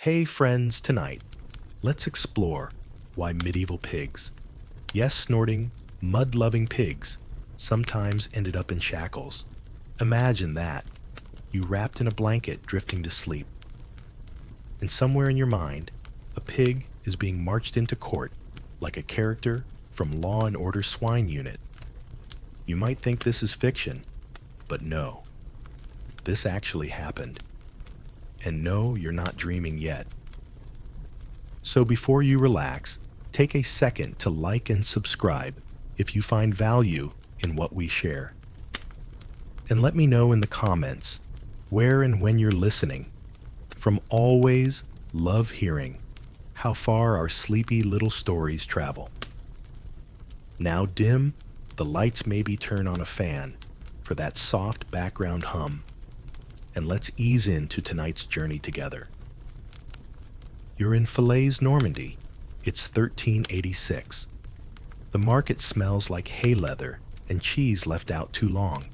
Hey friends, tonight, let's explore why medieval pigs, yes, snorting, mud-loving pigs, sometimes ended up in shackles. Imagine that, you wrapped in a blanket drifting to sleep, and somewhere in your mind, a pig is being marched into court like a character from Law and Order Swine Unit. You might think this is fiction, but no, this actually happened. And no, you're not dreaming yet. So before you relax, take a second to like and subscribe if you find value in what we share. And let me know in the comments where and when you're listening. From always love hearing how far our sleepy little stories travel. Now dim, the lights maybe turn on a fan for that soft background hum. And let's ease into tonight's journey together. You're in Falaise, Normandy. It's 1386. The market smells like hay leather and cheese left out too long.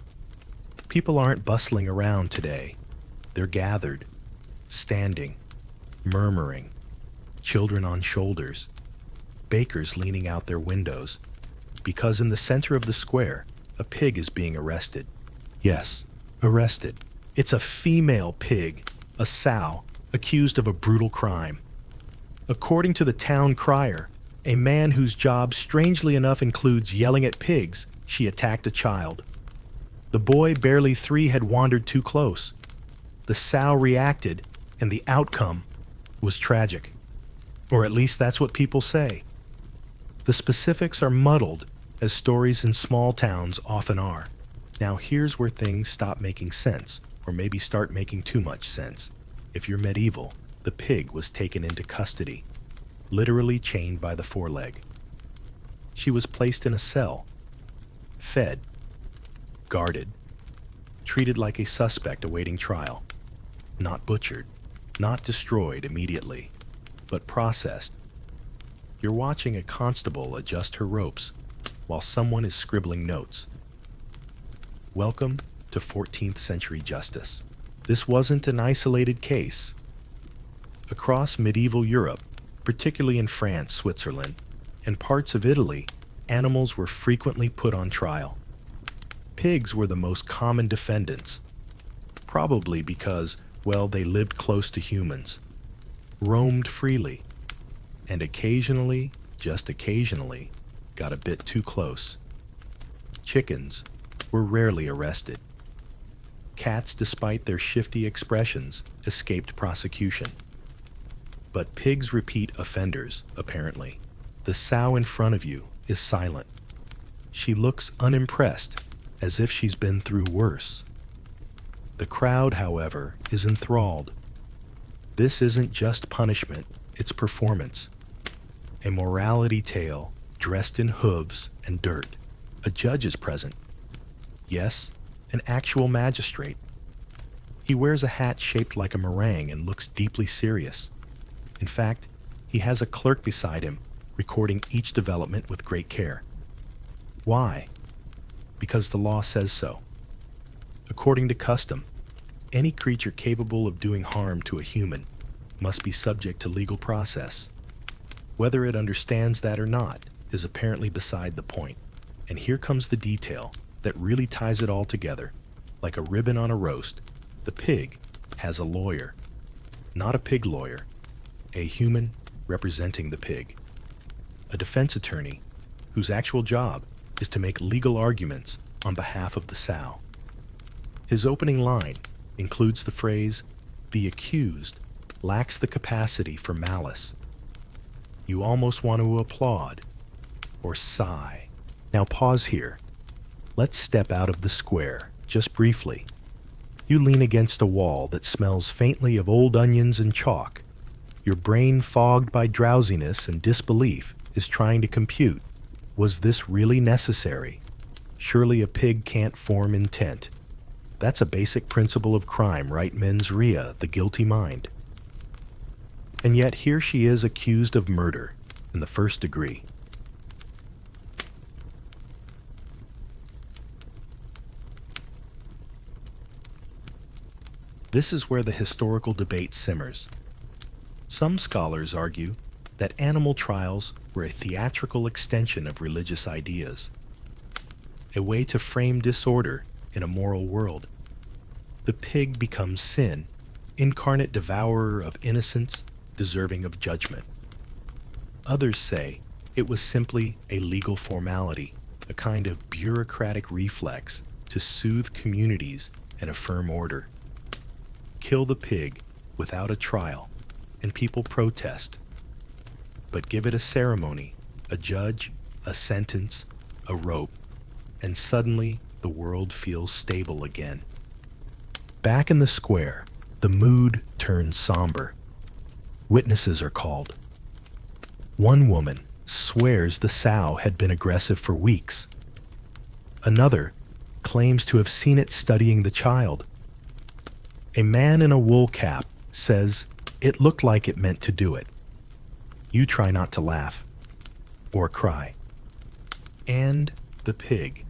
People aren't bustling around today. They're gathered, standing, murmuring, children on shoulders, bakers leaning out their windows, because in the center of the square, a pig is being arrested. Yes, arrested. It's a female pig, a sow, accused of a brutal crime. According to the town crier, a man whose job strangely enough includes yelling at pigs, she attacked a child. The boy, barely 3, had wandered too close. The sow reacted, and the outcome was tragic. Or at least that's what people say. The specifics are muddled, as stories in small towns often are. Now here's where things stop making sense. Or maybe start making too much sense. If you're medieval, the pig was taken into custody, literally chained by the foreleg. She was placed in a cell, fed, guarded, treated like a suspect awaiting trial, not butchered, not destroyed immediately, but processed. You're watching a constable adjust her ropes while someone is scribbling notes. Welcome to 14th century justice. This wasn't an isolated case. Across medieval Europe, particularly in France, Switzerland, and parts of Italy, animals were frequently put on trial. Pigs were the most common defendants, probably because, well, they lived close to humans, roamed freely, and occasionally, just occasionally, got a bit too close. Chickens were rarely arrested. Cats, despite their shifty expressions, escaped prosecution. But pigs repeat offenders, apparently. The sow in front of you is silent. She looks unimpressed, as if she's been through worse. The crowd, however, is enthralled. This isn't just punishment, it's performance. A morality tale dressed in hooves and dirt. A judge is present. Yes, an actual magistrate. He wears a hat shaped like a meringue and looks deeply serious. In fact, he has a clerk beside him, recording each development with great care. Why? Because the law says so. According to custom, any creature capable of doing harm to a human must be subject to legal process. Whether it understands that or not is apparently beside the point. And here comes the detail that really ties it all together. Like a ribbon on a roast, the pig has a lawyer. Not a pig lawyer, a human representing the pig. A defense attorney whose actual job is to make legal arguments on behalf of the sow. His opening line includes the phrase, "The accused lacks the capacity for malice." You almost want to applaud or sigh. Now pause here. Let's step out of the square, just briefly. You lean against a wall that smells faintly of old onions and chalk. Your brain, fogged by drowsiness and disbelief, is trying to compute, was this really necessary? Surely a pig can't form intent. That's a basic principle of crime, right, mens rea, the guilty mind. And yet here she is accused of murder in the first degree. This is where the historical debate simmers. Some scholars argue that animal trials were a theatrical extension of religious ideas, a way to frame disorder in a moral world. The pig becomes sin, incarnate devourer of innocence, deserving of judgment. Others say it was simply a legal formality, a kind of bureaucratic reflex to soothe communities and affirm order. Kill the pig without a trial, and people protest. But give it a ceremony, a judge, a sentence, a rope, and suddenly the world feels stable again. Back in the square, the mood turns somber. Witnesses are called. One woman swears the sow had been aggressive for weeks. Another claims to have seen it studying the child. A man in a wool cap says it looked like it meant to do it. You try not to laugh or cry. And the pig.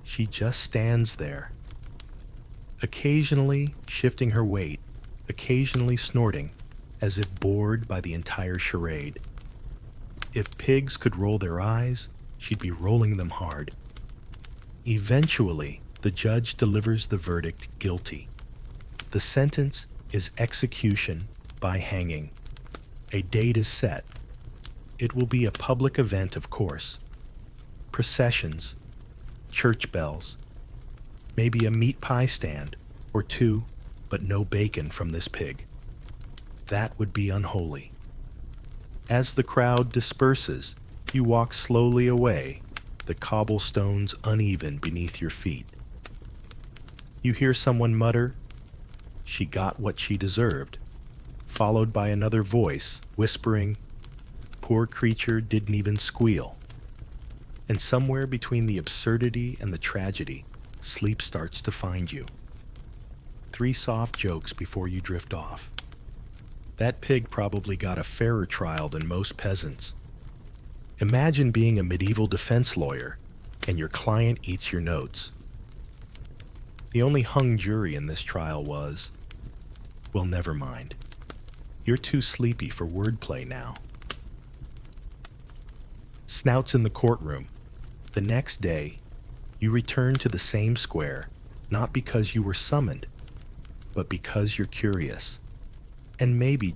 She just stands there, occasionally shifting her weight, occasionally snorting, as if bored by the entire charade. If pigs could roll their eyes, she'd be rolling them hard. Eventually, the judge delivers the verdict guilty. The sentence is execution by hanging. A date is set. It will be a public event, of course. Processions, church bells, maybe a meat pie stand or two, but no bacon from this pig. That would be unholy. As the crowd disperses, you walk slowly away, the cobblestones uneven beneath your feet. You hear someone mutter, "She got what she deserved," followed by another voice whispering, "Poor creature didn't even squeal." And somewhere between the absurdity and the tragedy, sleep starts to find you. 3 soft jokes before you drift off. That pig probably got a fairer trial than most peasants. Imagine being a medieval defense lawyer and your client eats your notes. The only hung jury in this trial was, well, never mind. You're too sleepy for wordplay now. Snouts in the courtroom. The next day, you return to the same square, not because you were summoned, but because you're curious. And maybe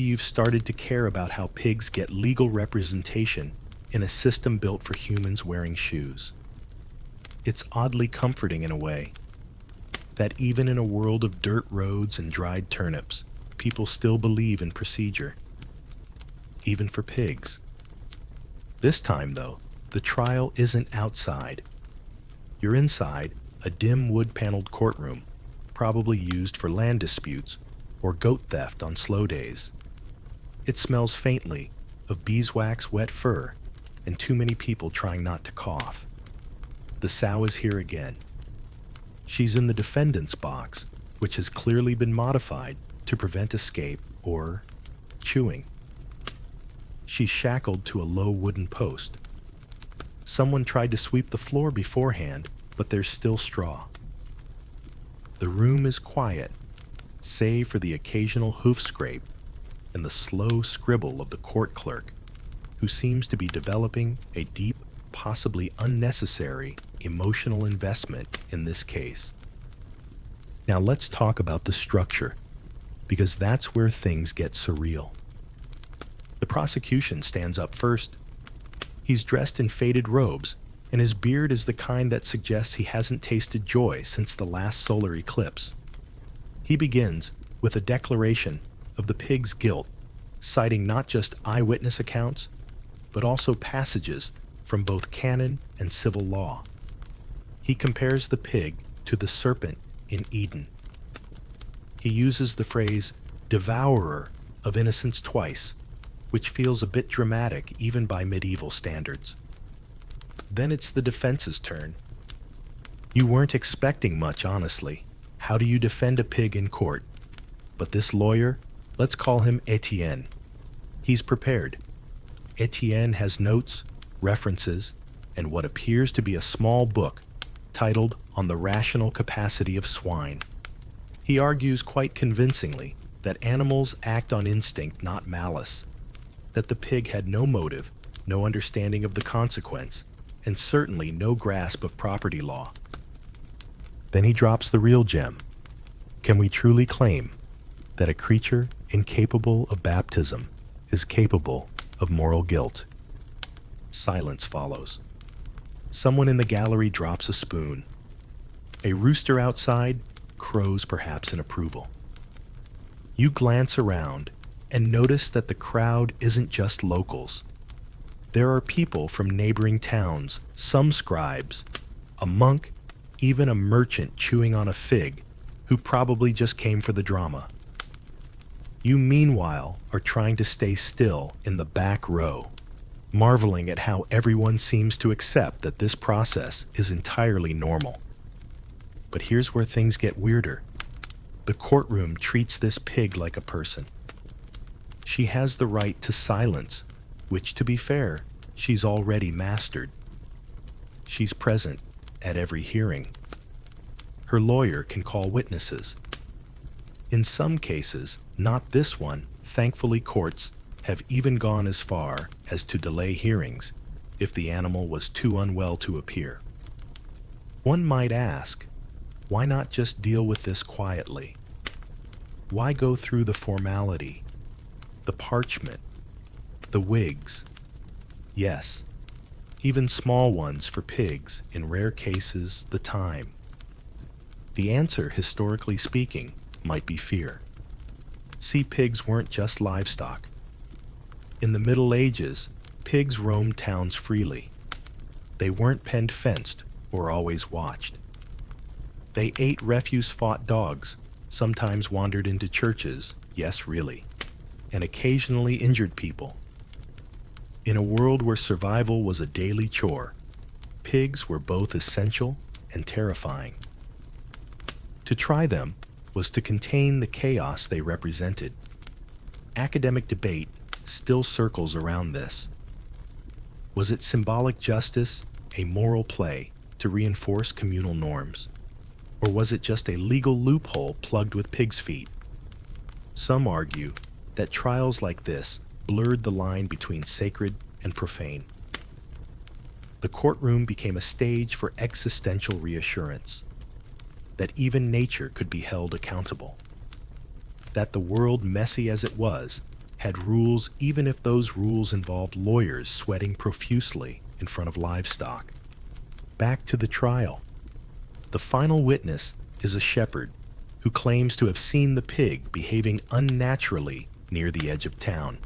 you've started to care about how pigs get legal representation in a system built for humans wearing shoes. It's oddly comforting in a way, that even in a world of dirt roads and dried turnips, people still believe in procedure, even for pigs. This time, though, the trial isn't outside. You're inside a dim wood-paneled courtroom, probably used for land disputes or goat theft on slow days. It smells faintly of beeswax, wet fur, and too many people trying not to cough. The sow is here again. She's in the defendant's box, which has clearly been modified to prevent escape or chewing. She's shackled to a low wooden post. Someone tried to sweep the floor beforehand, but there's still straw. The room is quiet, save for the occasional hoof scrape and the slow scribble of the court clerk, who seems to be developing a deep, possibly unnecessary, emotional investment in this case. Now let's talk about the structure, because that's where things get surreal. The prosecution stands up first. He's dressed in faded robes, and his beard is the kind that suggests he hasn't tasted joy since the last solar eclipse. He begins with a declaration of the pig's guilt, citing not just eyewitness accounts, but also passages from both canon and civil law. He compares the pig to the serpent in Eden. He uses the phrase devourer of innocence twice, which feels a bit dramatic even by medieval standards. Then it's the defense's turn. You weren't expecting much, honestly. How do you defend a pig in court? But this lawyer, let's call him Etienne. He's prepared. Etienne has notes, references, and what appears to be a small book titled On the Rational Capacity of Swine. He argues quite convincingly that animals act on instinct, not malice, that the pig had no motive, no understanding of the consequence, and certainly no grasp of property law. Then he drops the real gem. Can we truly claim that a creature incapable of baptism is capable of moral guilt? Silence follows. Someone in the gallery drops a spoon. A rooster outside crows perhaps in approval. You glance around and notice that the crowd isn't just locals. There are people from neighboring towns, some scribes, a monk, even a merchant chewing on a fig, who probably just came for the drama. You, meanwhile, are trying to stay still in the back row, marveling at how everyone seems to accept that this process is entirely normal. But here's where things get weirder. The courtroom treats this pig like a person. She has the right to silence, which, to be fair, she's already mastered. She's present at every hearing. Her lawyer can call witnesses. In some cases, not this one, thankfully courts have even gone as far as to delay hearings if the animal was too unwell to appear. One might ask, why not just deal with this quietly? Why go through the formality, the parchment, the wigs? Yes, even small ones for pigs, in rare cases, the time. The answer, historically speaking, might be fear. See, pigs weren't just livestock. In the Middle Ages, pigs roamed towns freely. They weren't pen-fenced or always watched. They ate refuse-fought dogs, sometimes wandered into churches, yes, really, and occasionally injured people. In a world where survival was a daily chore, pigs were both essential and terrifying. To try them was to contain the chaos they represented. Academic debate still circles around this. Was it symbolic justice, a moral play to reinforce communal norms? Or was it just a legal loophole plugged with pig's feet? Some argue that trials like this blurred the line between sacred and profane. The courtroom became a stage for existential reassurance that even nature could be held accountable, that the world, messy as it was, had rules even if those rules involved lawyers sweating profusely in front of livestock. Back to the trial. The final witness is a shepherd who claims to have seen the pig behaving unnaturally near the edge of town.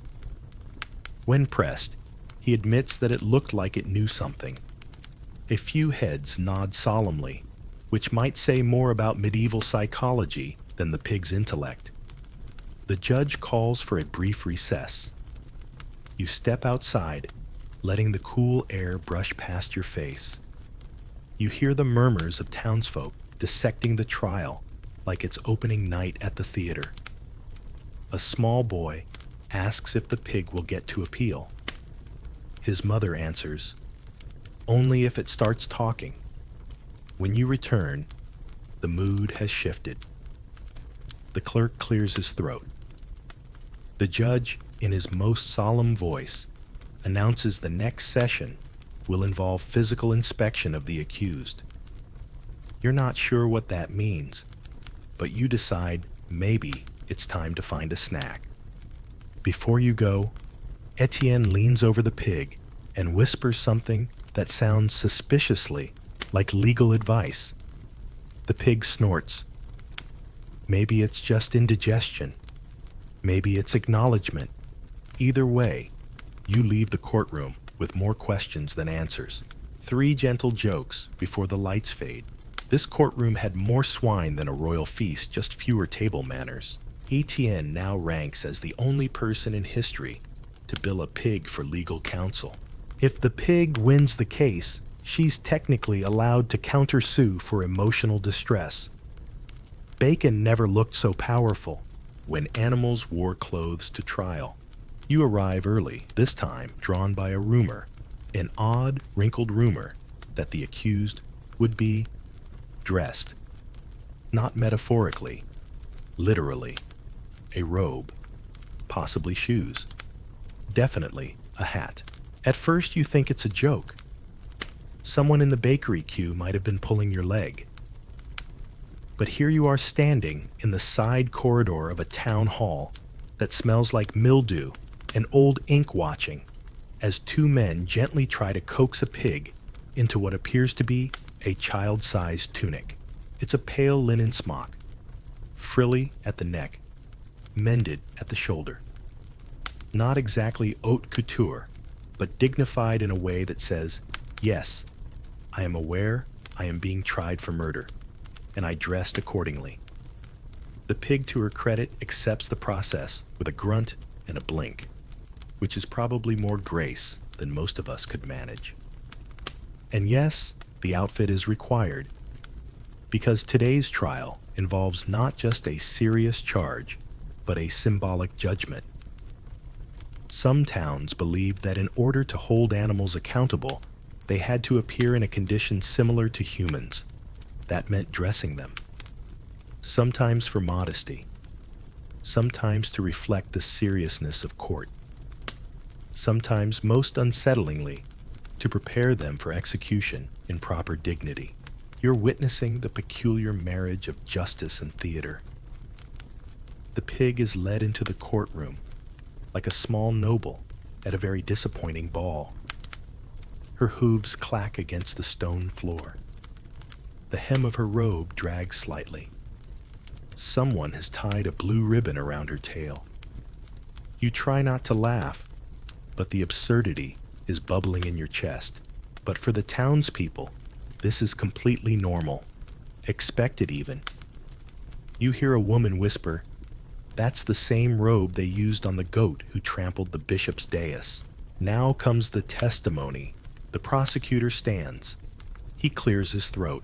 When pressed, he admits that it looked like it knew something. A few heads nod solemnly, which might say more about medieval psychology than the pig's intellect. The judge calls for a brief recess. You step outside, letting the cool air brush past your face. You hear the murmurs of townsfolk dissecting the trial like it's opening night at the theater. A small boy asks if the pig will get to appeal. His mother answers, "Only if it starts talking." When you return, the mood has shifted. The clerk clears his throat. The judge, in his most solemn voice, announces the next session will involve physical inspection of the accused. You're not sure what that means, but you decide maybe it's time to find a snack. Before you go, Etienne leans over the pig and whispers something that sounds suspiciously like legal advice. The pig snorts. Maybe it's just indigestion. Maybe it's acknowledgement. Either way, you leave the courtroom with more questions than answers. 3 gentle jokes before the lights fade. This courtroom had more swine than a royal feast, just fewer table manners. Etienne now ranks as the only person in history to bill a pig for legal counsel. If the pig wins the case, she's technically allowed to countersue for emotional distress. Bacon never looked so powerful when animals wore clothes to trial. You arrive early, this time drawn by a rumor, an odd, wrinkled rumor that the accused would be dressed. Not metaphorically, literally. a robe, possibly shoes, definitely a hat. At first you think it's a joke. Someone in the bakery queue might have been pulling your leg. But here you are standing in the side corridor of a town hall that smells like mildew and old ink watching as two men gently try to coax a pig into what appears to be a child-sized tunic. It's a pale linen smock, frilly at the neck, mended at the shoulder. Not exactly haute couture, but dignified in a way that says, yes, I am aware I am being tried for murder, and I dressed accordingly. The pig, to her credit, accepts the process with a grunt and a blink, which is probably more grace than most of us could manage. And yes, the outfit is required, because today's trial involves not just a serious charge, but a symbolic judgment. Some towns believed that in order to hold animals accountable, they had to appear in a condition similar to humans. That meant dressing them, sometimes for modesty, sometimes to reflect the seriousness of court, sometimes, most unsettlingly, to prepare them for execution in proper dignity. You're witnessing the peculiar marriage of justice and theater. The pig is led into the courtroom like a small noble at a very disappointing ball. Her hooves clack against the stone floor. The hem of her robe drags slightly. Someone has tied a blue ribbon around her tail. You try not to laugh, but the absurdity is bubbling in your chest. But for the townspeople, this is completely normal, expected even. You hear a woman whisper, "That's the same robe they used on the goat who trampled the bishop's dais." Now comes the testimony. The prosecutor stands. He clears his throat.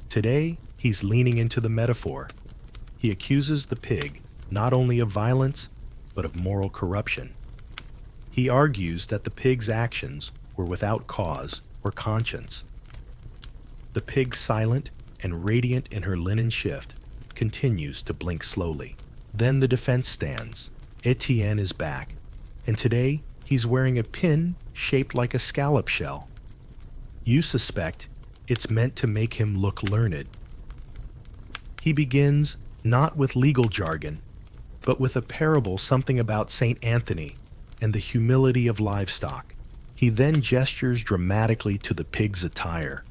Today, he's leaning into the metaphor. He accuses the pig not only of violence, but of moral corruption. He argues that the pig's actions were without cause or conscience. The pig, silent and radiant in her linen shift, continues to blink slowly. Then the defense stands. Etienne is back, and today he's wearing a pin shaped like a scallop shell. You suspect it's meant to make him look learned. He begins not with legal jargon, but with a parable, something about St. Anthony and the humility of livestock. He then gestures dramatically to the pig's attire.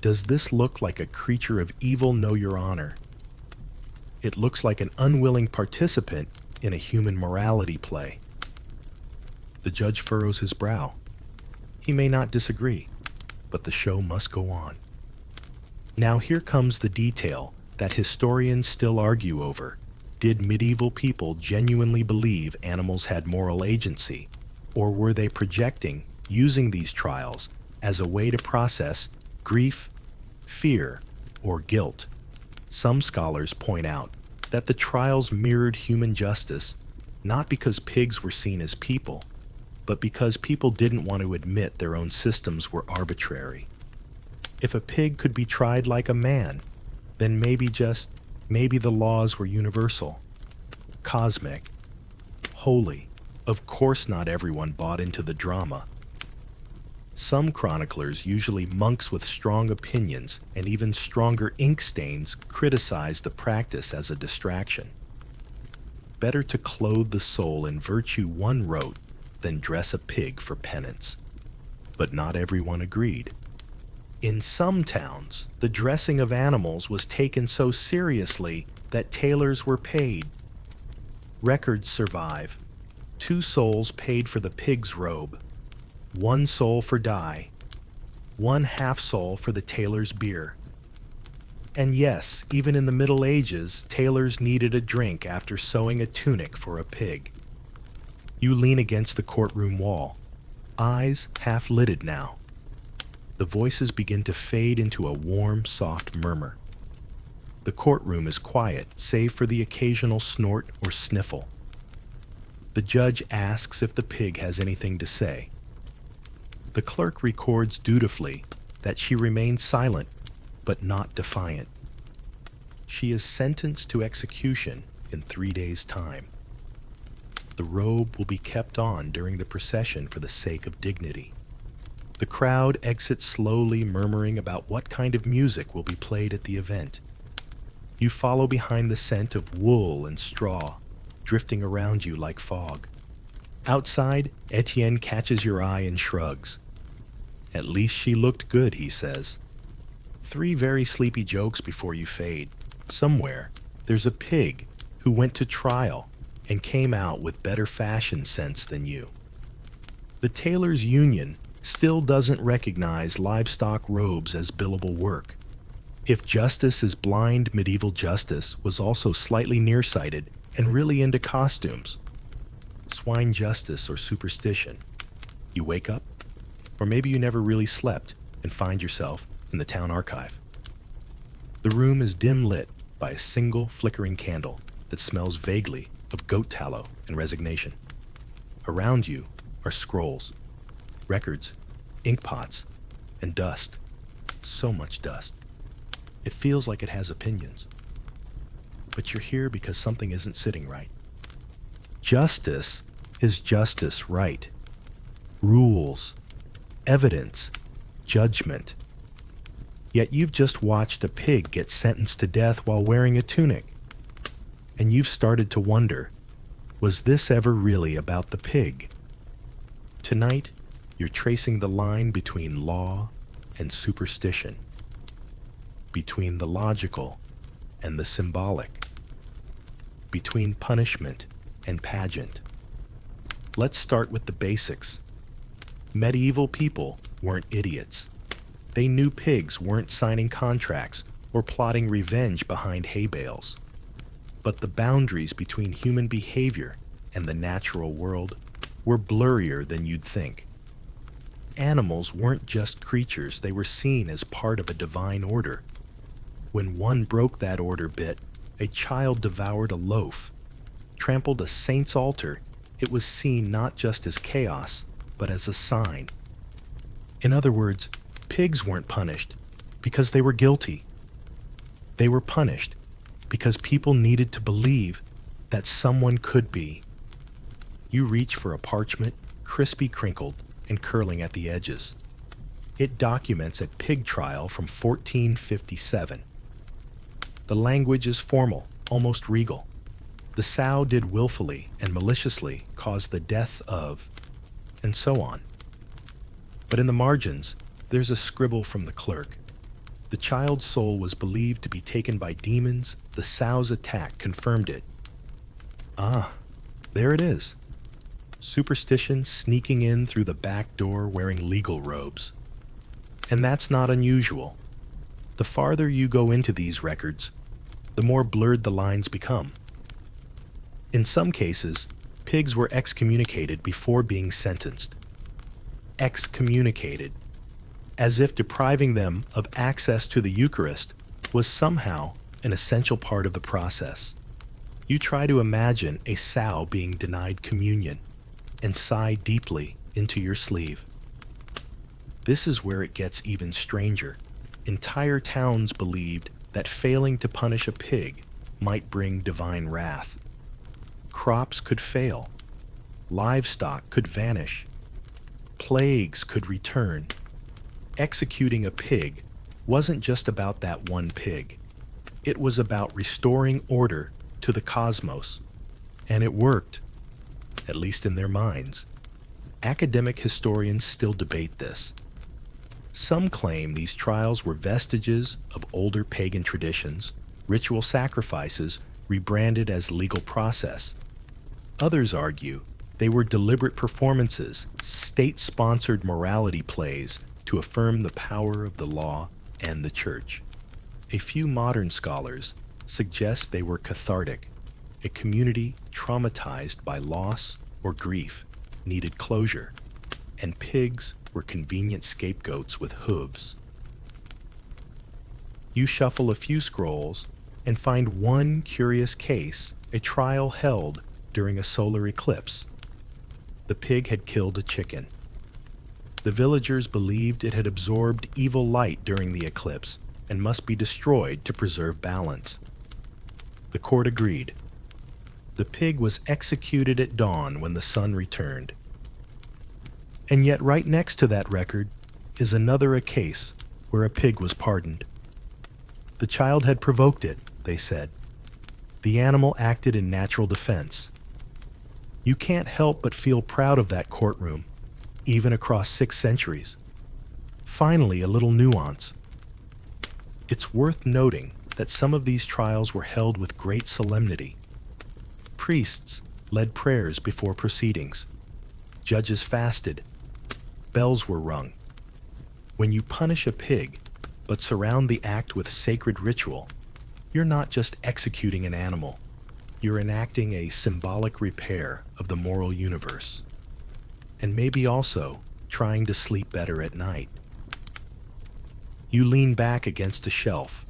Does this look like a creature of evil? No, Your Honor. It looks like an unwilling participant in a human morality play. The judge furrows his brow. He may not disagree, but the show must go on. Now here comes the detail that historians still argue over. Did medieval people genuinely believe animals had moral agency, or were they projecting, using these trials as a way to process grief, fear, or guilt? Some scholars point out that the trials mirrored human justice, not because pigs were seen as people, but because people didn't want to admit their own systems were arbitrary. If a pig could be tried like a man, then maybe the laws were universal, cosmic, holy. Of course not everyone bought into the drama. Some chroniclers, usually monks with strong opinions and even stronger ink stains, criticized the practice as a distraction. Better to clothe the soul in virtue, one wrote, than dress a pig for penance. But not everyone agreed. In some towns, the dressing of animals was taken so seriously that tailors were paid. Records survive. 2 souls paid for the pig's robe, 1 soul for dye, 1/2 soul for the tailor's beer. And yes, even in the Middle Ages, tailors needed a drink after sewing a tunic for a pig. You lean against the courtroom wall, eyes half-lidded now. The voices begin to fade into a warm, soft murmur. The courtroom is quiet, save for the occasional snort or sniffle. The judge asks if the pig has anything to say. The clerk records dutifully that she remains silent, but not defiant. She is sentenced to execution in 3 days' time. The robe will be kept on during the procession for the sake of dignity. The crowd exits slowly, murmuring about what kind of music will be played at the event. You follow behind the scent of wool and straw, drifting around you like fog. Outside, Etienne catches your eye and shrugs. At least she looked good, he says. 3 very sleepy jokes before you fade. Somewhere, there's a pig who went to trial and came out with better fashion sense than you. The tailors' union still doesn't recognize livestock robes as billable work. If justice is blind, medieval justice was also slightly nearsighted and really into costumes. Swine justice or superstition. You wake up, or maybe you never really slept and find yourself in the town archive. The room is dim lit by a single flickering candle that smells vaguely of goat tallow and resignation. Around you are scrolls, records, ink pots, and dust. So much dust. It feels like it has opinions. But you're here because something isn't sitting right. Justice is justice, right? Rules, evidence, judgment. Yet you've just watched a pig get sentenced to death while wearing a tunic. And you've started to wonder, was this ever really about the pig? Tonight, you're tracing the line between law and superstition, between the logical and the symbolic, between punishment and pageant. Let's start with the basics. Medieval people weren't idiots. They knew pigs weren't signing contracts or plotting revenge behind hay bales. But the boundaries between human behavior and the natural world were blurrier than you'd think. Animals weren't just creatures, they were seen as part of a divine order. When one broke that order bit, a child devoured a loaf, trampled a saint's altar, it was seen not just as chaos, but as a sign. In other words, pigs weren't punished because they were guilty. They were punished because people needed to believe that someone could be. You reach for a parchment, crispy crinkled and curling at the edges. It documents a pig trial from 1457. The language is formal, almost regal. The sow did willfully and maliciously cause the death of, and so on. But in the margins, there's a scribble from the clerk. The child's soul was believed to be taken by demons. The sow's attack confirmed it. Ah, there it is. Superstition sneaking in through the back door wearing legal robes. And that's not unusual. The farther you go into these records, the more blurred the lines become. In some cases, pigs were excommunicated before being sentenced. Excommunicated, as if depriving them of access to the Eucharist was somehow an essential part of the process. You try to imagine a sow being denied communion and sigh deeply into your sleeve. This is where it gets even stranger. Entire towns believed that failing to punish a pig might bring divine wrath. Crops could fail. Livestock could vanish. Plagues could return. Executing a pig wasn't just about that one pig. It was about restoring order to the cosmos. And it worked, at least in their minds. Academic historians still debate this. Some claim these trials were vestiges of older pagan traditions, ritual sacrifices rebranded as legal process. Others argue they were deliberate performances, state-sponsored morality plays to affirm the power of the law and the church. A few modern scholars suggest they were cathartic. A community traumatized by loss or grief needed closure, and pigs were convenient scapegoats with hooves. You shuffle a few scrolls and find one curious case, a trial held during a solar eclipse. The pig had killed a chicken. The villagers believed it had absorbed evil light during the eclipse and must be destroyed to preserve balance. The court agreed. The pig was executed at dawn when the sun returned. And yet right next to that record is another case where a pig was pardoned. The child had provoked it, they said. The animal acted in natural defense. You can't help but feel proud of that courtroom, even across 6 centuries. Finally, a little nuance. It's worth noting that some of these trials were held with great solemnity. Priests led prayers before proceedings. Judges fasted. Bells were rung. When you punish a pig, but surround the act with sacred ritual, you're not just executing an animal. You're enacting a symbolic repair of the moral universe. And maybe also trying to sleep better at night. You lean back against a shelf.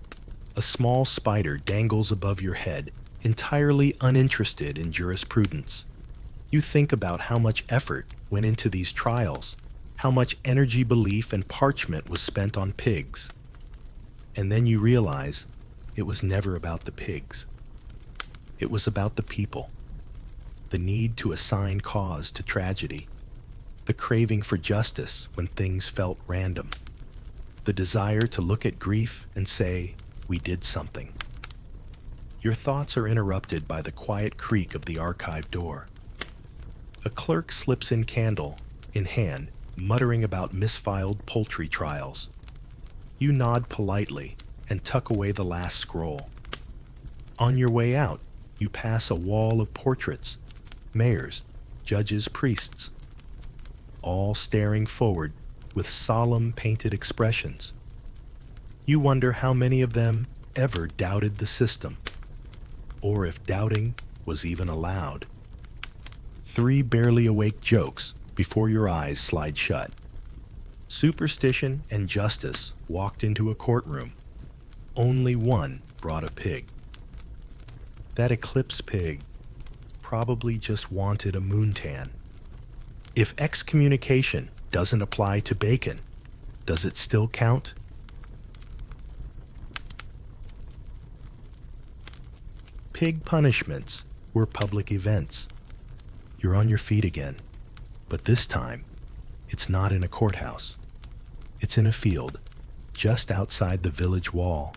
A small spider dangles above your head, entirely uninterested in jurisprudence. You think about how much effort went into these trials, how much energy, belief, and parchment was spent on pigs. And then you realize it was never about the pigs. It was about the people. The need to assign cause to tragedy. The craving for justice when things felt random. The desire to look at grief and say, we did something. Your thoughts are interrupted by the quiet creak of the archive door. A clerk slips in, candle in hand, muttering about misfiled poultry trials. You nod politely and tuck away the last scroll. On your way out, you pass a wall of portraits, mayors, judges, priests, all staring forward with solemn painted expressions. You wonder how many of them ever doubted the system, or if doubting was even allowed. 3 barely awake jokes before your eyes slide shut. Superstition and justice walked into a courtroom. Only one brought a pig. That eclipse pig probably just wanted a moontan. If excommunication doesn't apply to bacon, does it still count? Pig punishments were public events. You're on your feet again, but this time, it's not in a courthouse. It's in a field, just outside the village wall,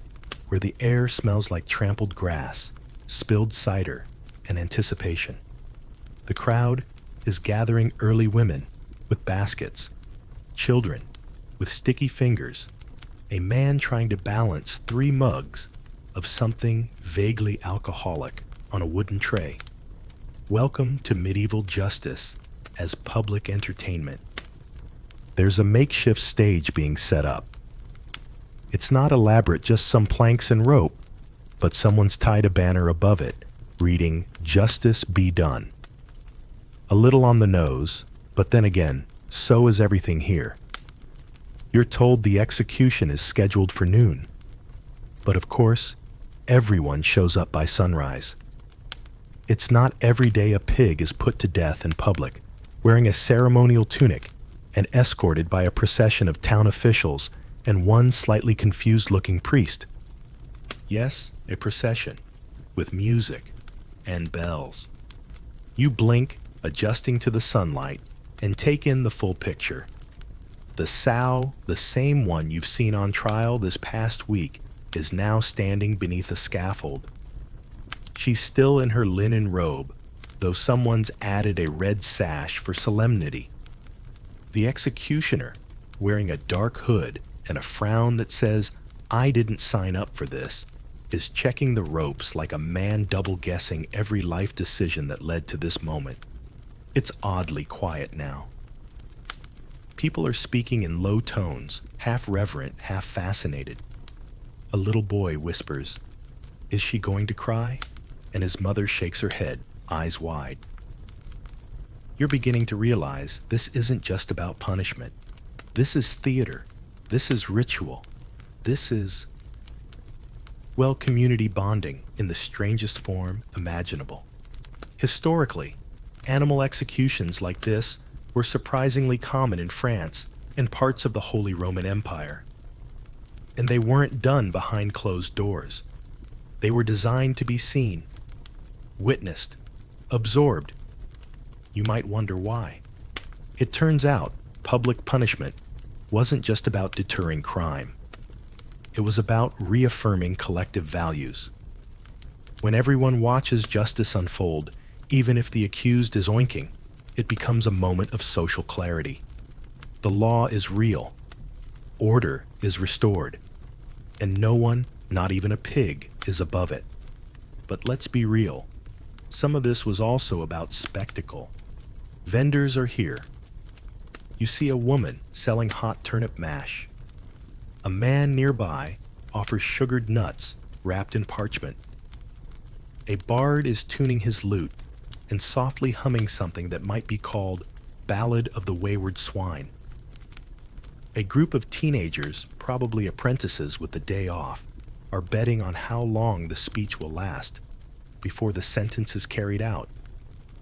where the air smells like trampled grass, spilled cider, and anticipation. The crowd is gathering early women with baskets, children with sticky fingers, a man trying to balance 3 mugs of something vaguely alcoholic on a wooden tray. Welcome to medieval justice as public entertainment. There's a makeshift stage being set up. It's not elaborate, just some planks and rope, but someone's tied a banner above it, reading, "Justice be done." A little on the nose, but then again, so is everything here. You're told the execution is scheduled for noon. But of course, everyone shows up by sunrise. It's not every day a pig is put to death in public, wearing a ceremonial tunic and escorted by a procession of town officials and one slightly confused-looking priest. Yes, a procession, with music and bells. You blink, adjusting to the sunlight, and take in the full picture. The sow, the same one you've seen on trial this past week, is now standing beneath a scaffold. She's still in her linen robe, though someone's added a red sash for solemnity. The executioner, wearing a dark hood and a frown that says, "I didn't sign up for this," is checking the ropes like a man double-guessing every life decision that led to this moment. It's oddly quiet now. People are speaking in low tones, half reverent, half fascinated. A little boy whispers, "Is she going to cry?" And his mother shakes her head, eyes wide. You're beginning to realize this isn't just about punishment. This is theater. This is ritual. This is, well, community bonding in the strangest form imaginable. Historically, animal executions like this were surprisingly common in France and parts of the Holy Roman Empire. And they weren't done behind closed doors. They were designed to be seen, witnessed, absorbed. You might wonder why. It turns out public punishment wasn't just about deterring crime. It was about reaffirming collective values. When everyone watches justice unfold, even if the accused is oinking, it becomes a moment of social clarity. The law is real, order is restored, and no one, not even a pig, is above it. But let's be real. Some of this was also about spectacle. Vendors are here. You see a woman selling hot turnip mash. A man nearby offers sugared nuts wrapped in parchment. A bard is tuning his lute and softly humming something that might be called Ballad of the Wayward Swine. A group of teenagers, probably apprentices with the day off, are betting on how long the speech will last before the sentence is carried out.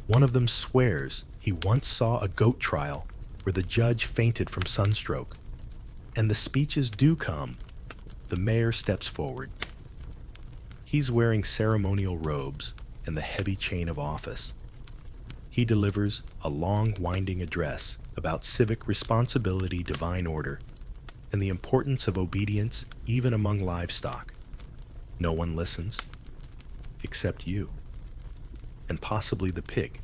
One of them swears he once saw a goat trial where the judge fainted from sunstroke. And the speeches do come. The mayor steps forward. He's wearing ceremonial robes and the heavy chain of office. He delivers a long, winding address about civic responsibility, divine order, and the importance of obedience even among livestock. No one listens, except you, and possibly the pig.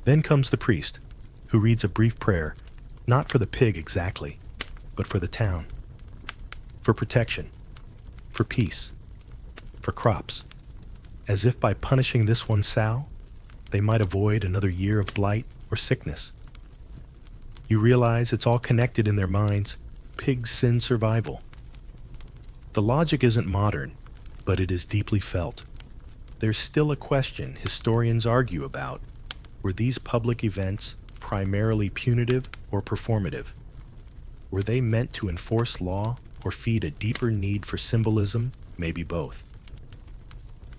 Then comes the priest, who reads a brief prayer, not for the pig exactly, but for the town, for protection, for peace, for crops, as if by punishing this one sow, they might avoid another year of blight or sickness. You realize it's all connected in their minds, pig's sin survival. The logic isn't modern, but it is deeply felt. There's still a question historians argue about. Were these public events primarily punitive or performative? Were they meant to enforce law or feed a deeper need for symbolism? Maybe both.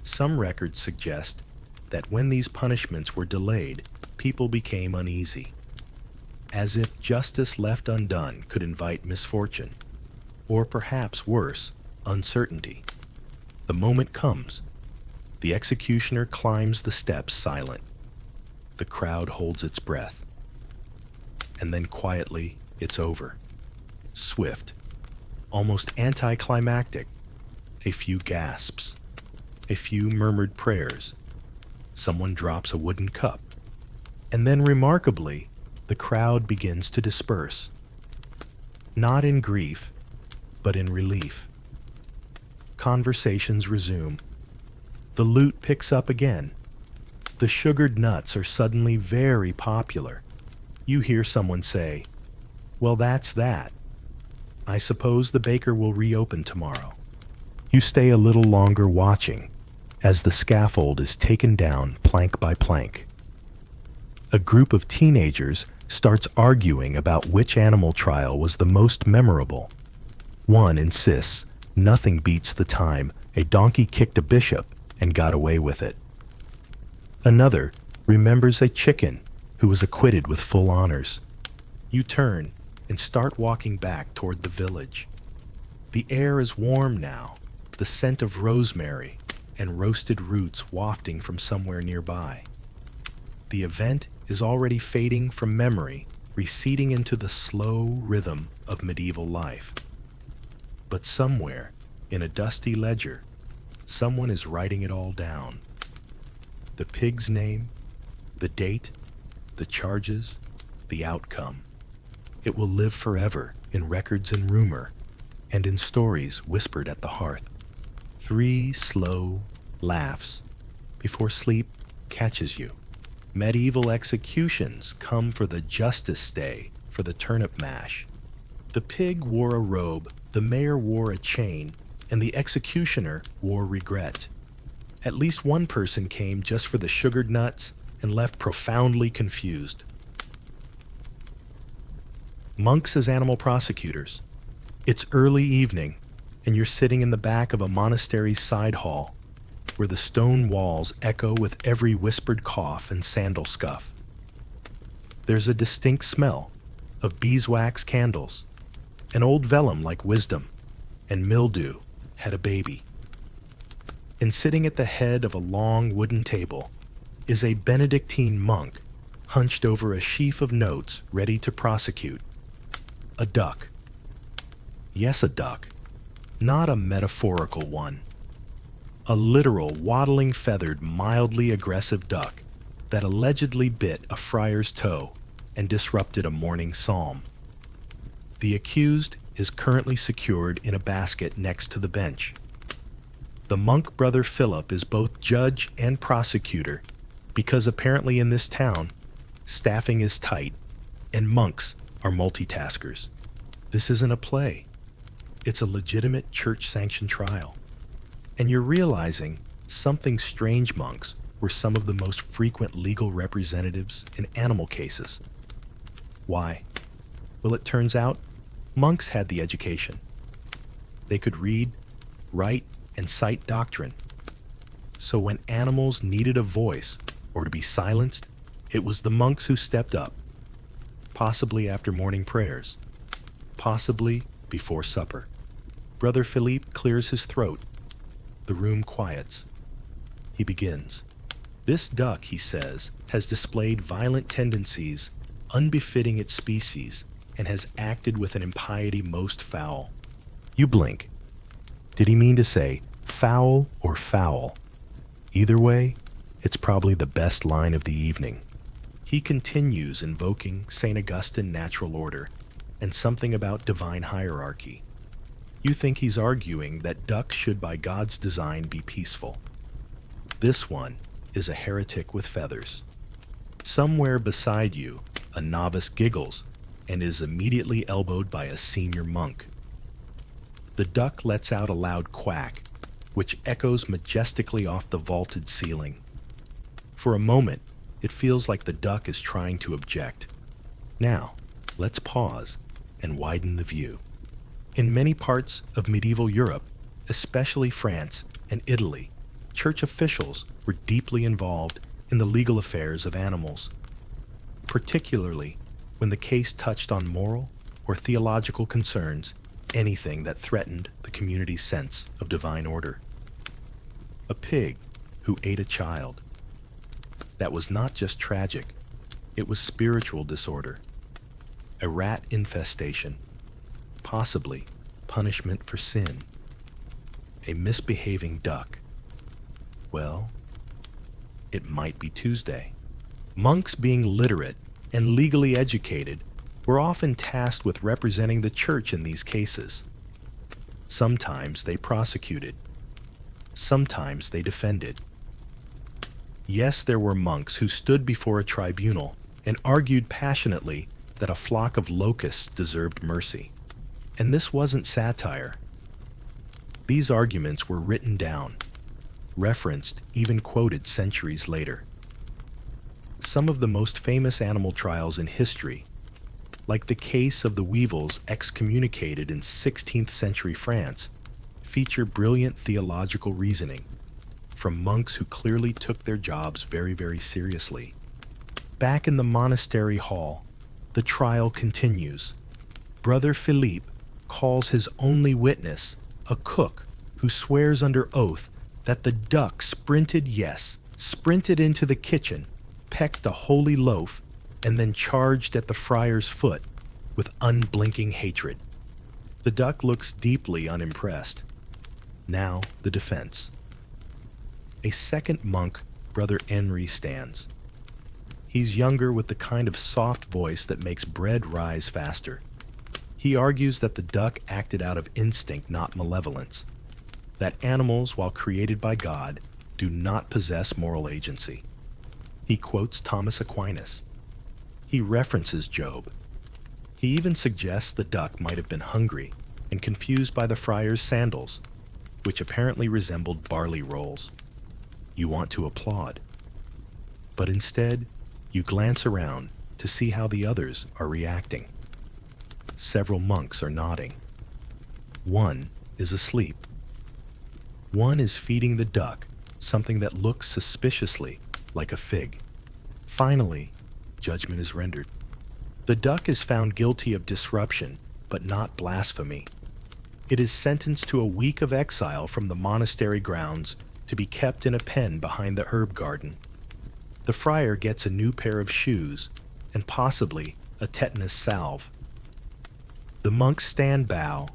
Some records suggest that when these punishments were delayed, people became uneasy, as if justice left undone could invite misfortune, or perhaps worse, uncertainty. The moment comes. The executioner climbs the steps silent. The crowd holds its breath. And then quietly, it's over. Swift, almost anticlimactic. A few gasps, a few murmured prayers. Someone drops a wooden cup. And then remarkably, the crowd begins to disperse. Not in grief, but in relief. Conversations resume. The lute picks up again. The sugared nuts are suddenly very popular. You hear someone say, "Well, that's that. I suppose the baker will reopen tomorrow." You stay a little longer watching as the scaffold is taken down plank by plank. A group of teenagers starts arguing about which animal trial was the most memorable. One insists nothing beats the time a donkey kicked a bishop and got away with it. Another remembers a chicken who was acquitted with full honors. You turn and start walking back toward the village. The air is warm now, the scent of rosemary and roasted roots wafting from somewhere nearby. The event is already fading from memory, receding into the slow rhythm of medieval life. But somewhere, in a dusty ledger, someone is writing it all down. The pig's name, the date, the charges, the outcome. It will live forever in records and rumor, and in stories whispered at the hearth. 3 slow laughs before sleep catches you. Medieval executions come for the justice day, for the turnip mash. The pig wore a robe, the mayor wore a chain, and the executioner wore regret. At least one person came just for the sugared nuts and left profoundly confused. Monks as animal prosecutors. It's early evening, and you're sitting in the back of a monastery's side hall, where the stone walls echo with every whispered cough and sandal scuff. There's a distinct smell of beeswax candles, an old vellum like wisdom, and mildew had a baby. And sitting at the head of a long wooden table is a Benedictine monk hunched over a sheaf of notes ready to prosecute. A duck. Yes, a duck. Not a metaphorical one. A literal, waddling, feathered, mildly aggressive duck that allegedly bit a friar's toe and disrupted a morning psalm. The accused is currently secured in a basket next to the bench. The monk brother Philip is both judge and prosecutor because apparently in this town, staffing is tight and monks are multitaskers. This isn't a play. It's a legitimate church-sanctioned trial. And you're realizing something strange monks were some of the most frequent legal representatives in animal cases. Why? Well, it turns out monks had the education. They could read, write, and cite doctrine. So when animals needed a voice or to be silenced, it was the monks who stepped up, possibly after morning prayers, possibly before supper. Brother Philippe clears his throat. The room quiets. He begins. This duck, he says, has displayed violent tendencies unbefitting its species and has acted with an impiety most foul. You blink. Did he mean to say foul or foul? Either way, it's probably the best line of the evening. He continues invoking St. Augustine natural order and something about divine hierarchy. You think he's arguing that ducks should by God's design be peaceful. This one is a heretic with feathers. Somewhere beside you, a novice giggles and is immediately elbowed by a senior monk. The duck lets out a loud quack, which echoes majestically off the vaulted ceiling. For a moment, it feels like the duck is trying to object. Now, let's pause and widen the view. In many parts of medieval Europe, especially France and Italy, church officials were deeply involved in the legal affairs of animals, particularly when the case touched on moral or theological concerns, anything that threatened the community's sense of divine order. A pig who ate a child. That was not just tragic, it was spiritual disorder. A rat infestation, possibly punishment for sin. A misbehaving duck. Well, it might be Tuesday. Monks, being literate and legally educated, were often tasked with representing the church in these cases. Sometimes they prosecuted. Sometimes they defended. Yes, there were monks who stood before a tribunal and argued passionately that a flock of locusts deserved mercy. And this wasn't satire. These arguments were written down, referenced, even quoted centuries later. Some of the most famous animal trials in history, like the case of the weevils excommunicated in 16th century France, feature brilliant theological reasoning from monks who clearly took their jobs very, very seriously. Back in the monastery hall, the trial continues. Brother Philippe calls his only witness a cook who swears under oath that the duck sprinted into the kitchen, pecked a holy loaf, and then charged at the friar's foot with unblinking hatred. The duck looks deeply unimpressed. Now the defense. A second monk, Brother Henry, stands. He's younger with the kind of soft voice that makes bread rise faster. He argues that the duck acted out of instinct, not malevolence. That animals, while created by God, do not possess moral agency. He quotes Thomas Aquinas. He references Job. He even suggests the duck might have been hungry and confused by the friar's sandals, which apparently resembled barley rolls. You want to applaud. But instead, you glance around to see how the others are reacting. Several monks are nodding. One is asleep. One is feeding the duck something that looks suspiciously like a fig. Finally, judgment is rendered. The duck is found guilty of disruption, but not blasphemy. It is sentenced to a week of exile from the monastery grounds to be kept in a pen behind the herb garden. The friar gets a new pair of shoes and possibly a tetanus salve. The monks stand bow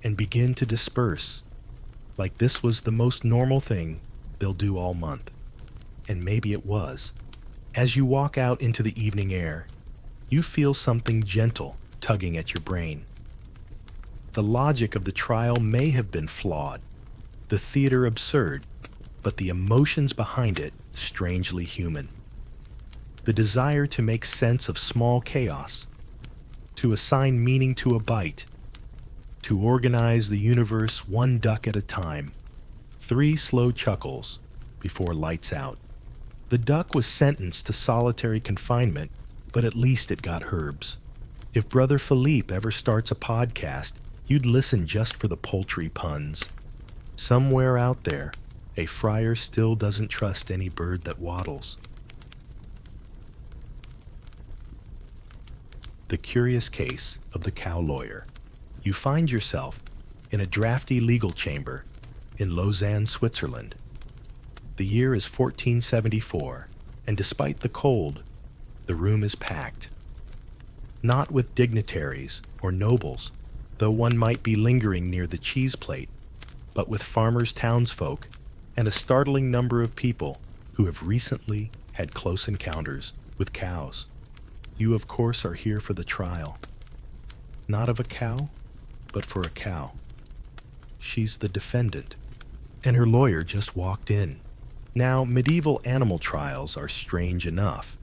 and begin to disperse, like this was the most normal thing they'll do all month. And maybe it was. As you walk out into the evening air, you feel something gentle tugging at your brain. The logic of the trial may have been flawed, the theater absurd, but the emotions behind it strangely human. The desire to make sense of small chaos, to assign meaning to a bite, to organize the universe one duck at a time. 3 slow chuckles before lights out. The duck was sentenced to solitary confinement, but at least it got herbs. If Brother Philippe ever starts a podcast, you'd listen just for the poultry puns. Somewhere out there, a friar still doesn't trust any bird that waddles. The curious case of the cow lawyer. You find yourself in a drafty legal chamber in Lausanne, Switzerland. The year is 1474, and despite the cold, the room is packed. Not with dignitaries or nobles, though one might be lingering near the cheese plate, but with farmers' townsfolk and a startling number of people who have recently had close encounters with cows. You, of course, are here for the trial. Not of a cow, but for a cow. She's the defendant, and her lawyer just walked in. Now, medieval animal trials are strange enough,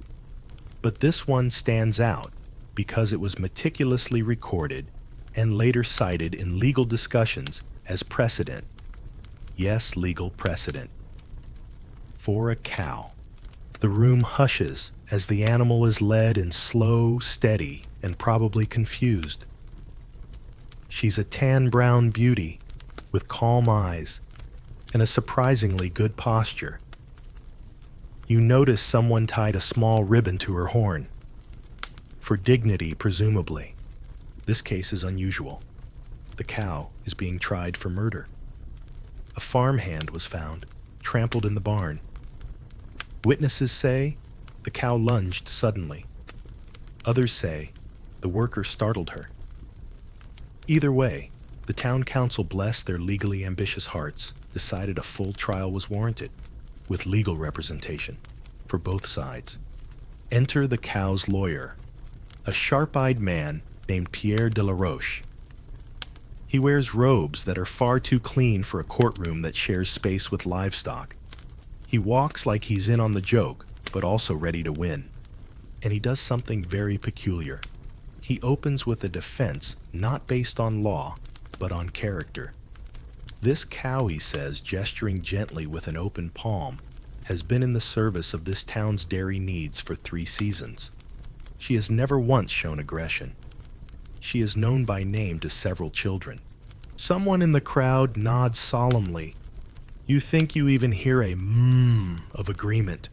but this one stands out because it was meticulously recorded and later cited in legal discussions as precedent. Yes, legal precedent. For a cow. The room hushes as the animal is led in slow, steady, and probably confused. She's a tan-brown beauty with calm eyes and a surprisingly good posture. You notice someone tied a small ribbon to her horn. For dignity, presumably. This case is unusual. The cow is being tried for murder. A farmhand was found, trampled in the barn. Witnesses say the cow lunged suddenly. Others say the worker startled her. Either way, the town council blessed their legally ambitious hearts, decided a full trial was warranted, with legal representation for both sides. Enter the cow's lawyer, a sharp-eyed man named Pierre de la Roche. He wears robes that are far too clean for a courtroom that shares space with livestock. He walks like he's in on the joke, but also ready to win. And he does something very peculiar. He opens with a defense not based on law, but on character. This cow, he says, gesturing gently with an open palm, has been in the service of this town's dairy needs for 3 seasons. She has never once shown aggression. She is known by name to several children. Someone in the crowd nods solemnly. You think you even hear a of agreement.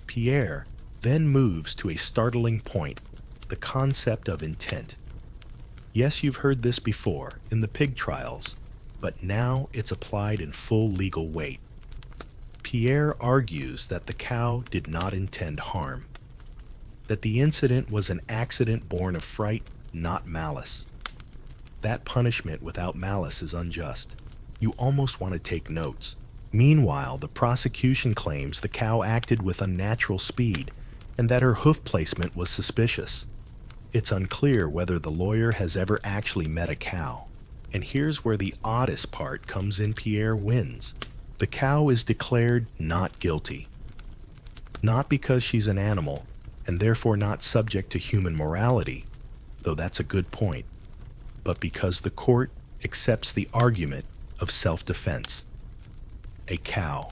Pierre then moves to a startling point, the concept of intent. Yes, you've heard this before in the pig trials, but now it's applied in full legal weight. Pierre argues that the cow did not intend harm, that the incident was an accident born of fright, not malice. That punishment without malice is unjust. You almost want to take notes. Meanwhile, the prosecution claims the cow acted with unnatural speed and that her hoof placement was suspicious. It's unclear whether the lawyer has ever actually met a cow. And here's where the oddest part comes in. Pierre wins. The cow is declared not guilty. Not because she's an animal, and therefore not subject to human morality, though that's a good point, but because the court accepts the argument of self-defense. A cow.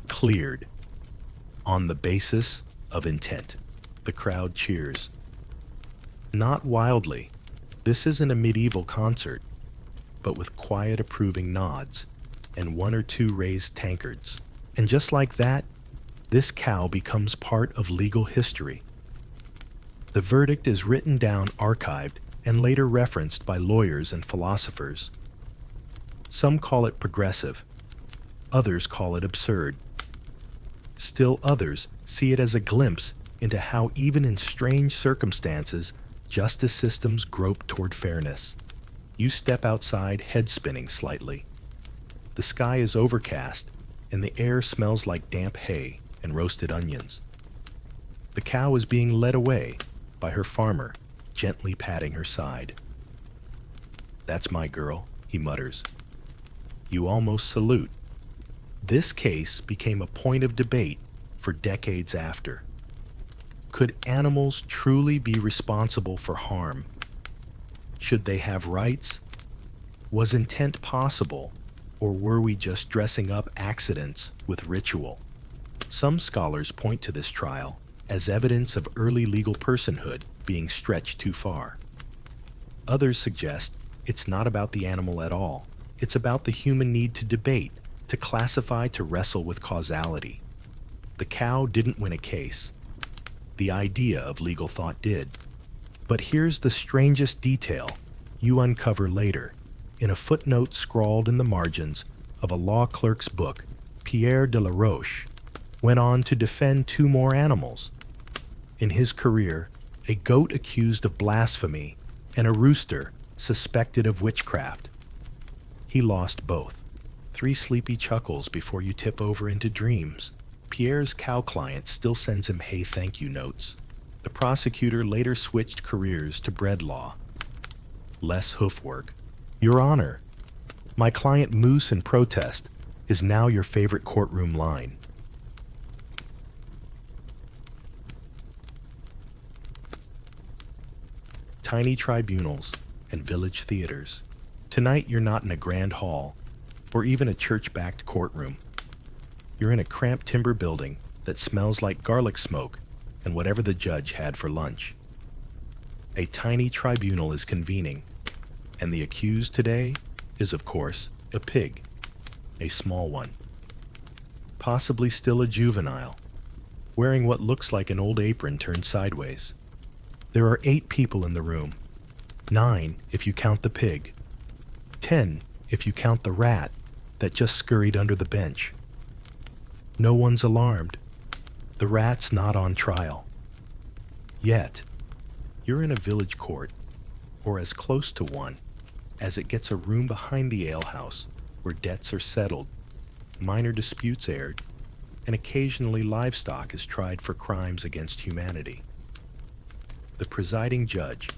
Cleared. On the basis of intent. The crowd cheers. Not wildly. This isn't a medieval concert, but with quiet approving nods and 1 or 2 raised tankards. And just like that, this cow becomes part of legal history. The verdict is written down, archived, and later referenced by lawyers and philosophers. Some call it progressive. Others call it absurd. Still others see it as a glimpse into how even in strange circumstances, justice systems grope toward fairness. You step outside, head spinning slightly. The sky is overcast, and the air smells like damp hay and roasted onions. The cow is being led away by her farmer, gently patting her side. "That's my girl," he mutters. You almost salute. This case became a point of debate for decades after. Could animals truly be responsible for harm? Should they have rights? Was intent possible, or were we just dressing up accidents with ritual? Some scholars point to this trial as evidence of early legal personhood being stretched too far. Others suggest it's not about the animal at all. It's about the human need to debate, to classify, to wrestle with causality. The cow didn't win a case. The idea of legal thought did. But here's the strangest detail you uncover later. In a footnote scrawled in the margins of a law clerk's book, Pierre de la Roche went on to defend two more animals. In his career, a goat accused of blasphemy and a rooster suspected of witchcraft. He lost both. 3 sleepy chuckles before you tip over into dreams. Pierre's cow client still sends him hey thank you notes. The prosecutor later switched careers to bread law. Less hoof work. Your Honor, my client moose in protest is now your favorite courtroom line. Tiny tribunals and village theaters. Tonight you're not in a grand hall or even a church-backed courtroom. You're in a cramped timber building that smells like garlic smoke and whatever the judge had for lunch. A tiny tribunal is convening, and the accused today is, of course, a pig, a small one. Possibly still a juvenile, wearing what looks like an old apron turned sideways. There are 8 people in the room, 9 if you count the pig, 10 if you count the rat that just scurried under the bench. No one's alarmed. The rat's not on trial. Yet, you're in a village court, or as close to one, as it gets a room behind the alehouse where debts are settled, minor disputes aired, and occasionally livestock is tried for crimes against humanity. The presiding judge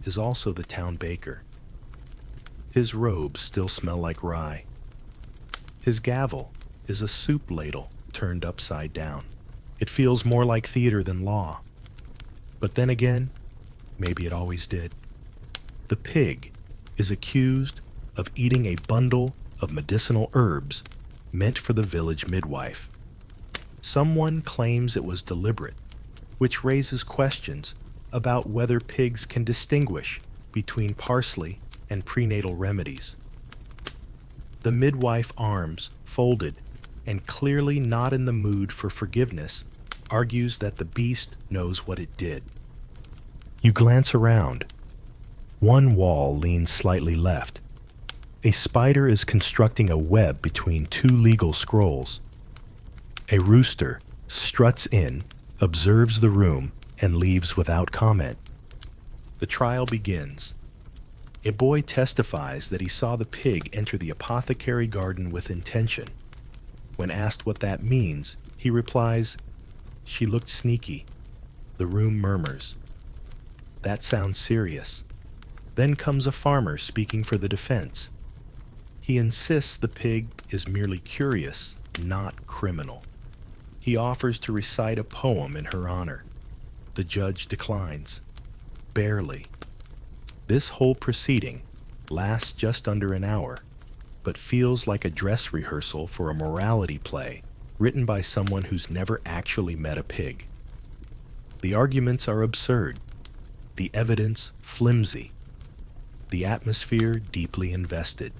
is also the town baker. His robes still smell like rye. His gavel is a soup ladle turned upside down. It feels more like theater than law. But then again, maybe it always did. The pig is accused of eating a bundle of medicinal herbs meant for the village midwife. Someone claims it was deliberate, which raises questions about whether pigs can distinguish between parsley and prenatal remedies. The midwife, arms folded and clearly not in the mood for forgiveness, argues that the beast knows what it did. You glance around. One wall leans slightly left. A spider is constructing a web between 2 legal scrolls. A rooster struts in, observes the room, and leaves without comment. The trial begins. A boy testifies that he saw the pig enter the apothecary garden with intention. When asked what that means, he replies, "She looked sneaky." The room murmurs. That sounds serious. Then comes a farmer speaking for the defense. He insists the pig is merely curious, not criminal. He offers to recite a poem in her honor. The judge declines. Barely. This whole proceeding lasts just under an hour, but feels like a dress rehearsal for a morality play written by someone who's never actually met a pig. The arguments are absurd, the evidence flimsy, the atmosphere deeply invested.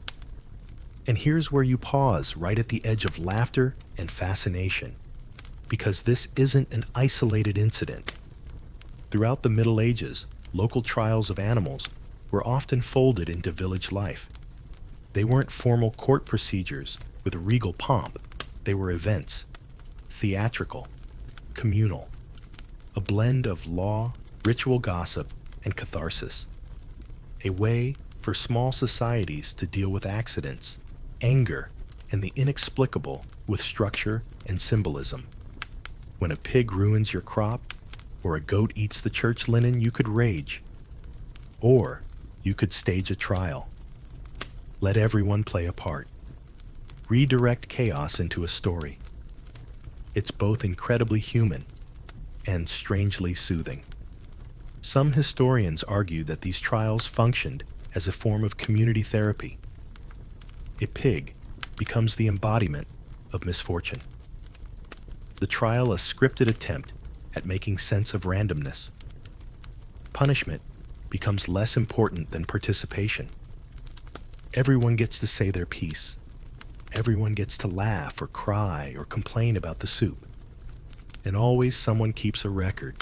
And here's where you pause, right at the edge of laughter and fascination, because this isn't an isolated incident. Throughout the Middle Ages, local trials of animals were often folded into village life. They weren't formal court procedures with regal pomp. They were events, theatrical, communal, a blend of law, ritual gossip, and catharsis. A way for small societies to deal with accidents, anger, and the inexplicable with structure and symbolism. When a pig ruins your crop, or a goat eats the church linen, you could rage. Or you could stage a trial. Let everyone play a part. Redirect chaos into a story. It's both incredibly human and strangely soothing. Some historians argue that these trials functioned as a form of community therapy. A pig becomes the embodiment of misfortune. The trial a scripted attempt at making sense of randomness. Punishment becomes less important than participation. Everyone gets to say their piece. Everyone gets to laugh or cry or complain about the soup. And always someone keeps a record.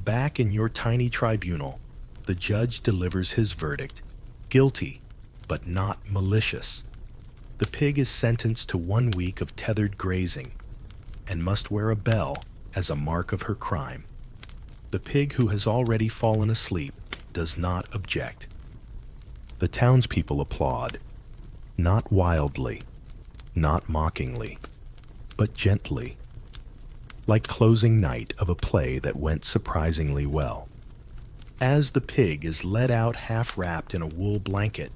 Back in your tiny tribunal, the judge delivers his verdict, guilty, but not malicious. The pig is sentenced to 1 week of tethered grazing and must wear a bell as a mark of her crime. The pig who has already fallen asleep does not object. The townspeople applaud, not wildly, not mockingly, but gently, like closing night of a play that went surprisingly well. As the pig is led out half wrapped in a wool blanket,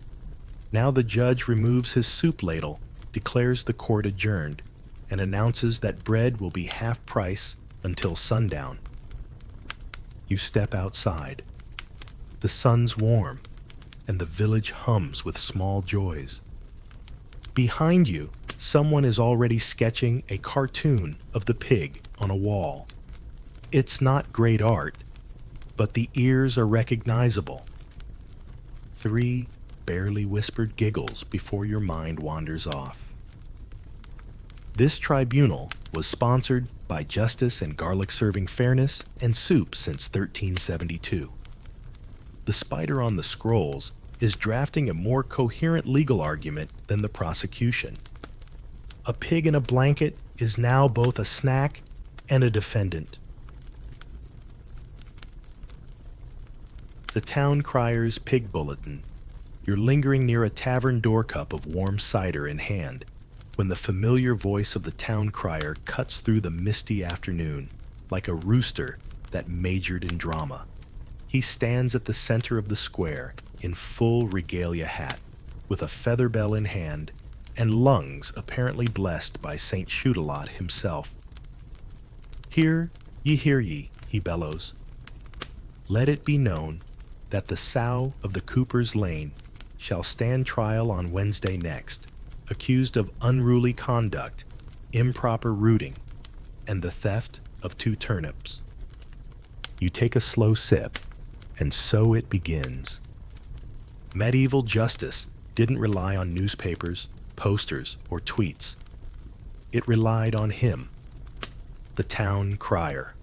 now the judge removes his soup ladle, declares the court adjourned, and announces that bread will be half price until sundown. You step outside. The sun's warm, and the village hums with small joys. Behind you, someone is already sketching a cartoon of the pig on a wall. It's not great art, but the ears are recognizable. 3 barely whispered giggles before your mind wanders off. This tribunal was sponsored by Justice and Garlic Serving Fairness and Soup since 1372. The spider on the scrolls is drafting a more coherent legal argument than the prosecution. A pig in a blanket is now both a snack and a defendant. The town crier's pig bulletin. You're lingering near a tavern door cup of warm cider in hand when the familiar voice of the town crier cuts through the misty afternoon like a rooster that majored in drama. He stands at the center of the square in full regalia hat, with a feather bell in hand and lungs apparently blessed by Saint Choudelot himself. Hear ye, he bellows. Let it be known that the sow of the Cooper's Lane shall stand trial on Wednesday next, accused of unruly conduct, improper rooting, and the theft of 2 turnips. You take a slow sip, and so it begins. Medieval justice didn't rely on newspapers, posters, or tweets. It relied on him, the town crier.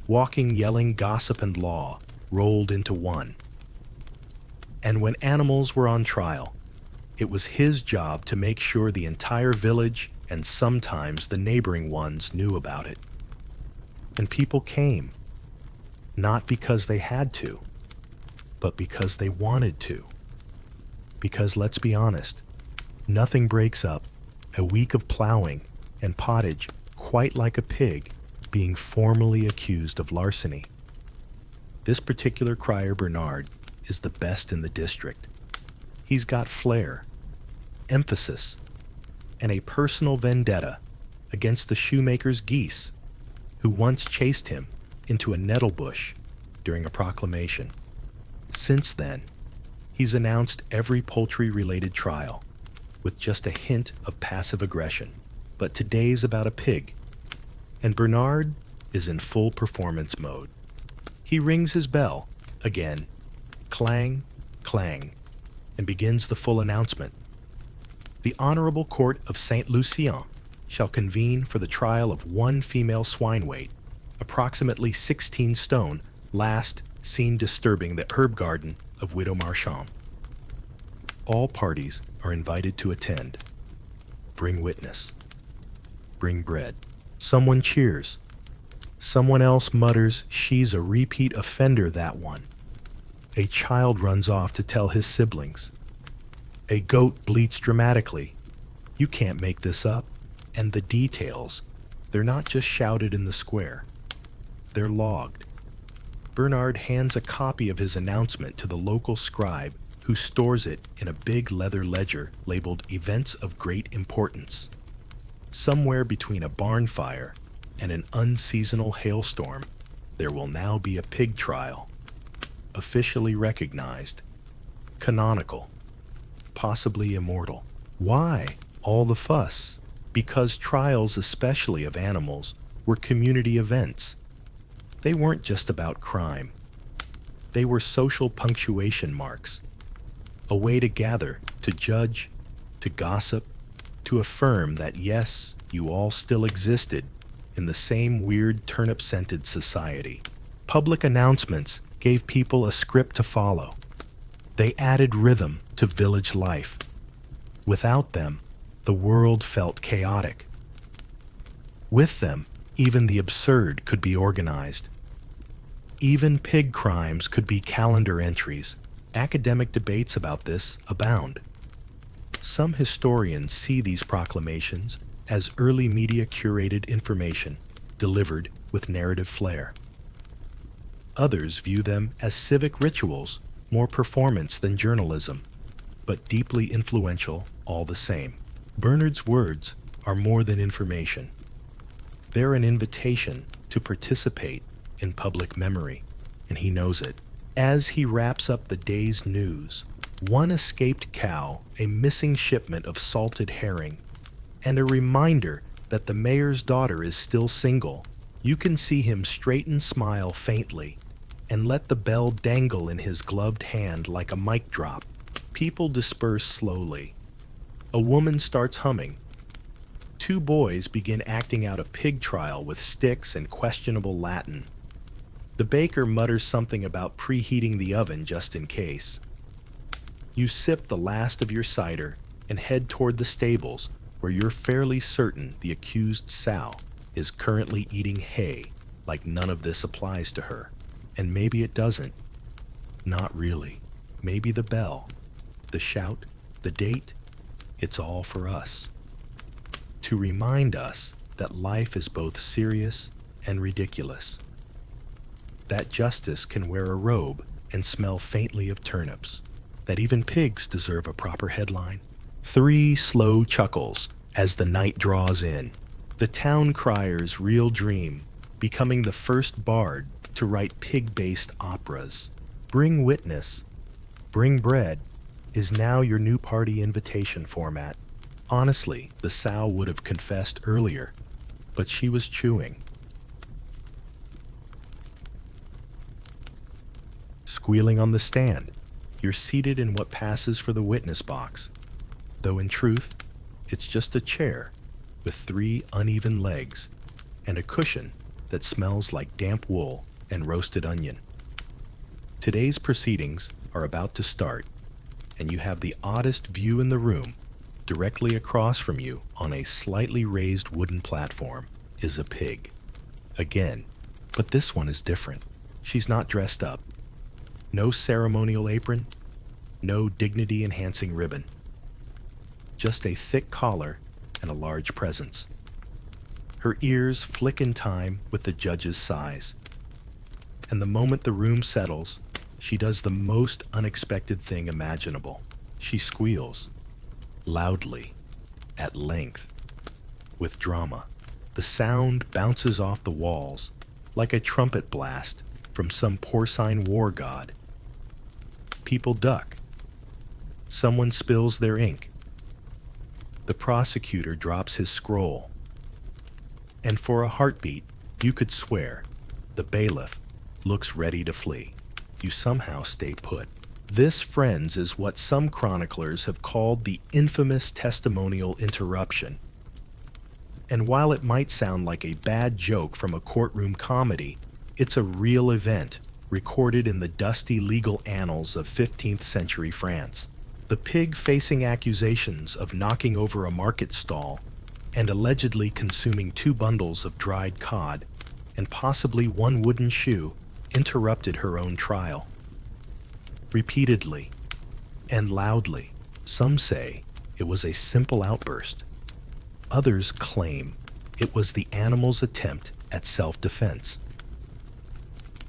Walking, yelling gossip and law rolled into one. And when animals were on trial, it was his job to make sure the entire village and sometimes the neighboring ones knew about it. And people came, not because they had to, but because they wanted to. Because let's be honest, nothing breaks up a week of plowing and pottage quite like a pig being formally accused of larceny. This particular crier, Bernard, is the best in the district. He's got flair, emphasis, and a personal vendetta against the shoemaker's geese, who once chased him into a nettle bush during a proclamation. Since then, he's announced every poultry-related trial, with just a hint of passive aggression. But today's about a pig, and Bernard is in full performance mode. He rings his bell, again, clang, clang, and begins the full announcement. The Honorable Court of Saint Lucien shall convene for the trial of 1 female swine weight, approximately 16 stone, last seen disturbing the herb garden of Widow Marchand. All parties are invited to attend. Bring witness. Bring bread. Someone cheers. Someone else mutters, "She's a repeat offender, that one." A child runs off to tell his siblings. A goat bleats dramatically. You can't make this up. And the details, they're not just shouted in the square. They're logged. Bernard hands a copy of his announcement to the local scribe, who stores it in a big leather ledger labeled "Events of Great Importance." Somewhere between a barn fire and an unseasonal hailstorm, there will now be a pig trial. Officially recognized. Canonical. Possibly immortal. Why all the fuss? Because trials, especially of animals, were community events. They weren't just about crime. They were social punctuation marks. A way to gather, to judge, to gossip, to affirm that yes, you all still existed in the same weird turnip-scented society. Public announcements gave people a script to follow. They added rhythm to village life. Without them, the world felt chaotic. With them, even the absurd could be organized. Even pig crimes could be calendar entries. Academic debates about this abound. Some historians see these proclamations as early media-curated information delivered with narrative flair. Others view them as civic rituals, more performance than journalism, but deeply influential all the same. Bernard's words are more than information. They're an invitation to participate in public memory, and he knows it. As he wraps up the day's news, one escaped cow, a missing shipment of salted herring, and a reminder that the mayor's daughter is still single, you can see him straighten smile faintly and let the bell dangle in his gloved hand like a mic drop. People disperse slowly. A woman starts humming. Two boys begin acting out a pig trial with sticks and questionable Latin. The baker mutters something about preheating the oven just in case. You sip the last of your cider and head toward the stables, where you're fairly certain the accused sow is currently eating hay like none of this applies to her. And maybe it doesn't. Not really. Maybe the bell, the shout, the date, it's all for us. To remind us that life is both serious and ridiculous. That justice can wear a robe and smell faintly of turnips. That even pigs deserve a proper headline. 3 slow chuckles as the night draws in. The town crier's real dream, becoming the first bard to write pig-based operas. Bring witness, bring bread is now your new party invitation format. Honestly, the sow would have confessed earlier, but she was chewing. Squealing on the stand, you're seated in what passes for the witness box, though in truth, it's just a chair with 3 uneven legs and a cushion that smells like damp wool and roasted onion. Today's proceedings are about to start, and you have the oddest view in the room. Directly across from you, on a slightly raised wooden platform, is a pig. Again, but this one is different. She's not dressed up. No ceremonial apron, no dignity-enhancing ribbon. Just a thick collar and a large presence. Her ears flick in time with the judge's sighs. And the moment the room settles, she does the most unexpected thing imaginable. She squeals. Loudly, at length, with drama. The sound bounces off the walls like a trumpet blast from some porcine war god. People duck. Someone spills their ink. The prosecutor drops his scroll. And for a heartbeat, you could swear the bailiff looks ready to flee. You somehow stay put. This, friends, is what some chroniclers have called the infamous testimonial interruption. And while it might sound like a bad joke from a courtroom comedy, it's a real event recorded in the dusty legal annals of 15th century France. The pig facing accusations of knocking over a market stall and allegedly consuming 2 bundles of dried cod and possibly 1 wooden shoe interrupted her own trial. Repeatedly and loudly, some say it was a simple outburst. Others claim it was the animal's attempt at self-defense.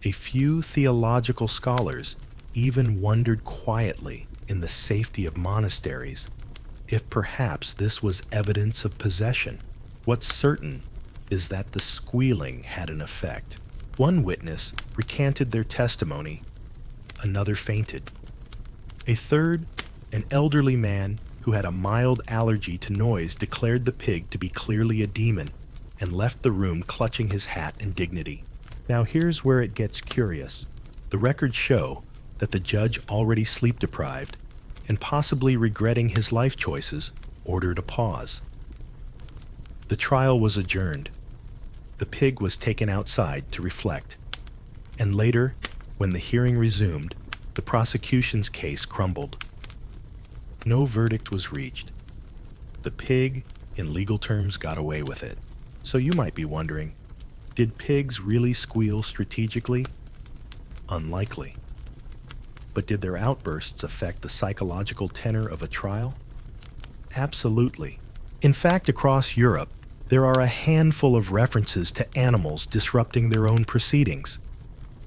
A few theological scholars even wondered quietly in the safety of monasteries if perhaps this was evidence of possession. What's certain is that the squealing had an effect. One witness recanted their testimony, another fainted. A third, an elderly man who had a mild allergy to noise, declared the pig to be clearly a demon and left the room clutching his hat and dignity. Now here's where it gets curious. The records show that the judge, already sleep-deprived and possibly regretting his life choices, ordered a pause. The trial was adjourned. The pig was taken outside to reflect, and later, when the hearing resumed, the prosecution's case crumbled. No verdict was reached. The pig, in legal terms, got away with it. So you might be wondering, did pigs really squeal strategically? Unlikely. But did their outbursts affect the psychological tenor of a trial? Absolutely. In fact, across Europe, there are a handful of references to animals disrupting their own proceedings.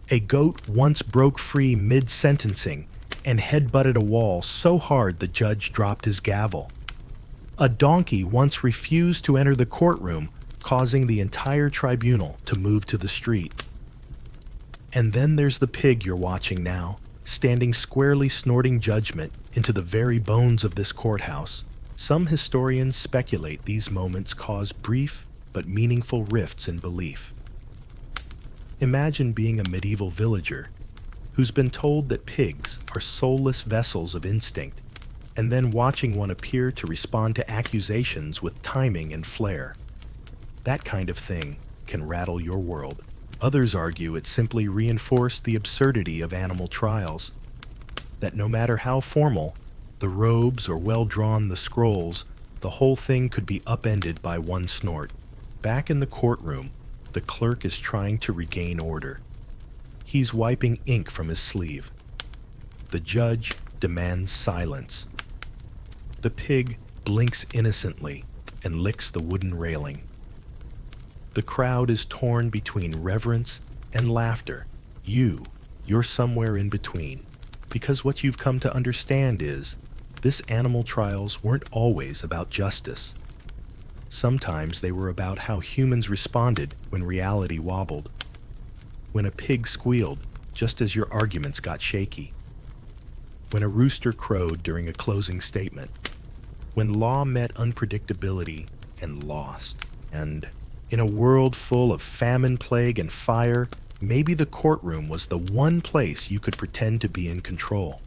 A goat once broke free mid-sentencing and headbutted a wall so hard the judge dropped his gavel. A donkey once refused to enter the courtroom, causing the entire tribunal to move to the street. And then there's the pig you're watching now, standing squarely snorting judgment into the very bones of this courthouse. Some historians speculate these moments cause brief but meaningful rifts in belief. Imagine being a medieval villager who's been told that pigs are soulless vessels of instinct, and then watching one appear to respond to accusations with timing and flair. That kind of thing can rattle your world. Others argue it simply reinforced the absurdity of animal trials, that no matter how formal the robes or well-drawn the scrolls, the whole thing could be upended by one snort. Back in the courtroom, the clerk is trying to regain order. He's wiping ink from his sleeve. The judge demands silence. The pig blinks innocently and licks the wooden railing. The crowd is torn between reverence and laughter. You're somewhere in between. Because what you've come to understand is, this animal trials weren't always about justice. Sometimes they were about how humans responded when reality wobbled. When a pig squealed just as your arguments got shaky. When a rooster crowed during a closing statement. When law met unpredictability and lost. And in a world full of famine, plague, and fire, maybe the courtroom was the one place you could pretend to be in control.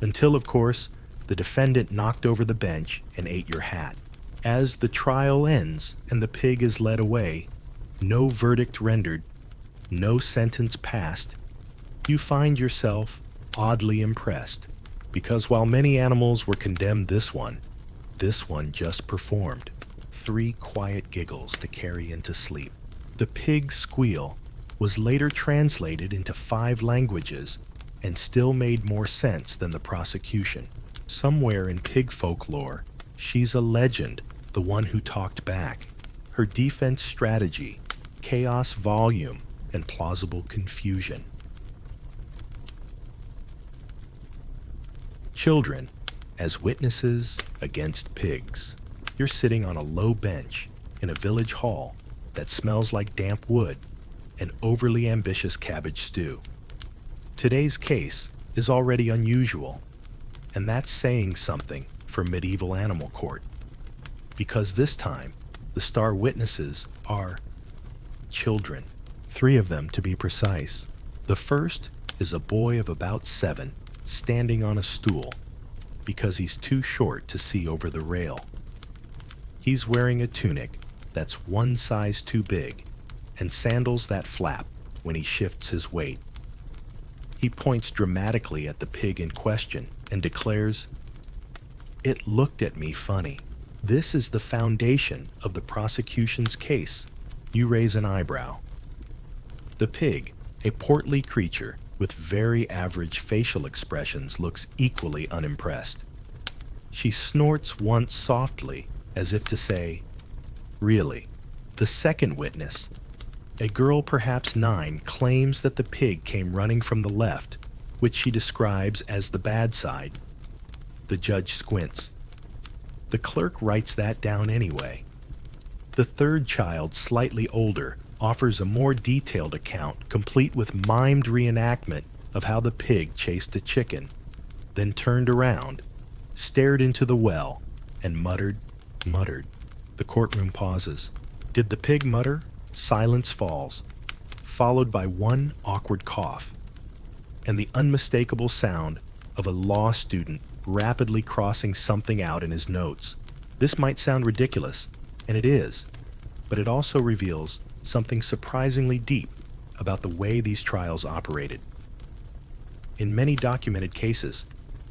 Until, of course, the defendant knocked over the bench and ate your hat. As the trial ends and the pig is led away, no verdict rendered, no sentence passed, you find yourself oddly impressed, because while many animals were condemned, this one just performed. 3 quiet giggles to carry into sleep. The pig's squeal was later translated into 5 languages and still made more sense than the prosecution. Somewhere in pig folklore, she's a legend, the one who talked back. Her defense strategy, chaos volume, and plausible confusion. Children as witnesses against pigs. You're sitting on a low bench in a village hall that smells like damp wood and overly ambitious cabbage stew. Today's case is already unusual, and that's saying something for medieval animal court, because this time the star witnesses are children, 3 of them to be precise. The first is a boy of about 7, standing on a stool because he's too short to see over the rail. He's wearing a tunic that's 1 size too big and sandals that flap when he shifts his weight. He points dramatically at the pig in question and declares, "It looked at me funny." This is the foundation of the prosecution's case. You raise an eyebrow. The pig, a portly creature with very average facial expressions, looks equally unimpressed. She snorts once softly, as if to say, "Really?" The second witness, a girl perhaps 9, claims that the pig came running from the left, which she describes as the bad side. The judge squints. The clerk writes that down anyway. The third child, slightly older, offers a more detailed account, complete with mimed reenactment of how the pig chased a chicken, then turned around, stared into the well, and muttered. The courtroom pauses. Did the pig mutter? Silence falls, followed by one awkward cough, and the unmistakable sound of a law student rapidly crossing something out in his notes. This might sound ridiculous, and it is, but it also reveals something surprisingly deep about the way these trials operated. In many documented cases,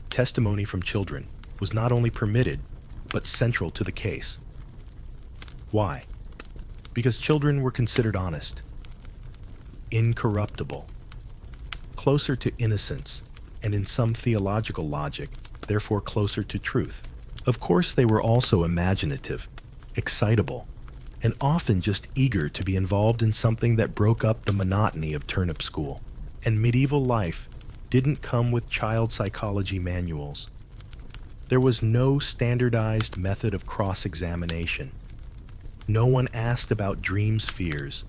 testimony from children was not only permitted, but central to the case. Why? Because children were considered honest, incorruptible, closer to innocence, and in some theological logic, therefore closer to truth. Of course, they were also imaginative, excitable, and often just eager to be involved in something that broke up the monotony of turnip school. And medieval life didn't come with child psychology manuals. There was no standardized method of cross-examination. No one asked about dream spheres,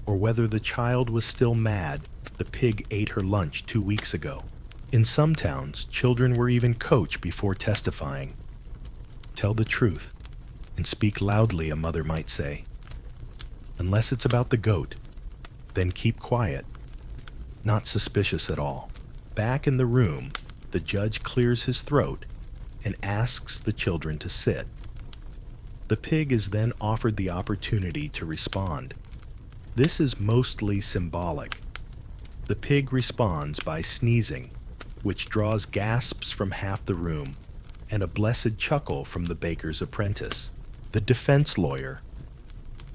or whether the child was still mad the pig ate her lunch 2 weeks ago. In some towns, children were even coached before testifying. Tell the truth, and speak loudly, a mother might say. Unless it's about the goat, then keep quiet. Not suspicious at all. Back in the room, the judge clears his throat and asks the children to sit. The pig is then offered the opportunity to respond. This is mostly symbolic. The pig responds by sneezing, which draws gasps from half the room, and a blessed chuckle from the baker's apprentice. The defense lawyer,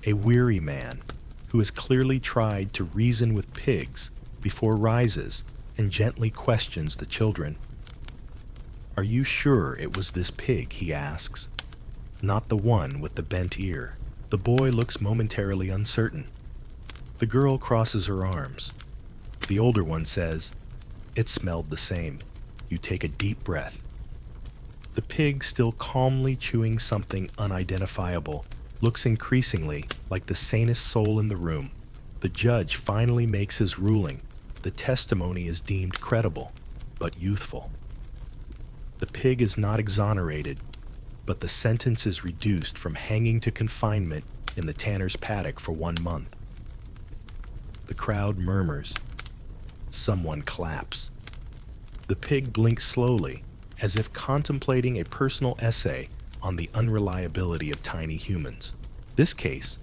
a weary man who has clearly tried to reason with pigs before, rises and gently questions the children. "Are you sure it was this pig?" he asks. "Not the one with the bent ear." The boy looks momentarily uncertain. The girl crosses her arms. The older one says, "It smelled the same." You take a deep breath. The pig, still calmly chewing something unidentifiable, looks increasingly like the sanest soul in the room. The judge finally makes his ruling. The testimony is deemed credible, but youthful. The pig is not exonerated, but the sentence is reduced from hanging to confinement in the tanner's paddock for 1 month. The crowd murmurs. Someone claps. The pig blinks slowly, as if contemplating a personal essay on the unreliability of tiny humans. This case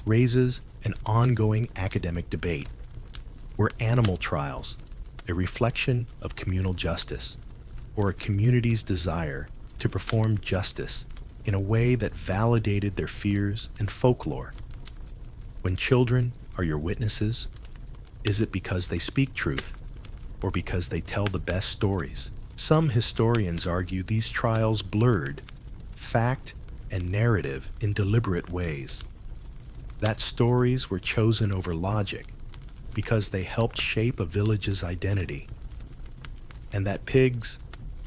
raises an ongoing academic debate. Were animal trials a reflection of communal justice, or a community's desire to perform justice in a way that validated their fears and folklore? When children are your witnesses, is it because they speak truth, or because they tell the best stories? Some historians argue these trials blurred fact and narrative in deliberate ways, that stories were chosen over logic because they helped shape a village's identity, and that pigs,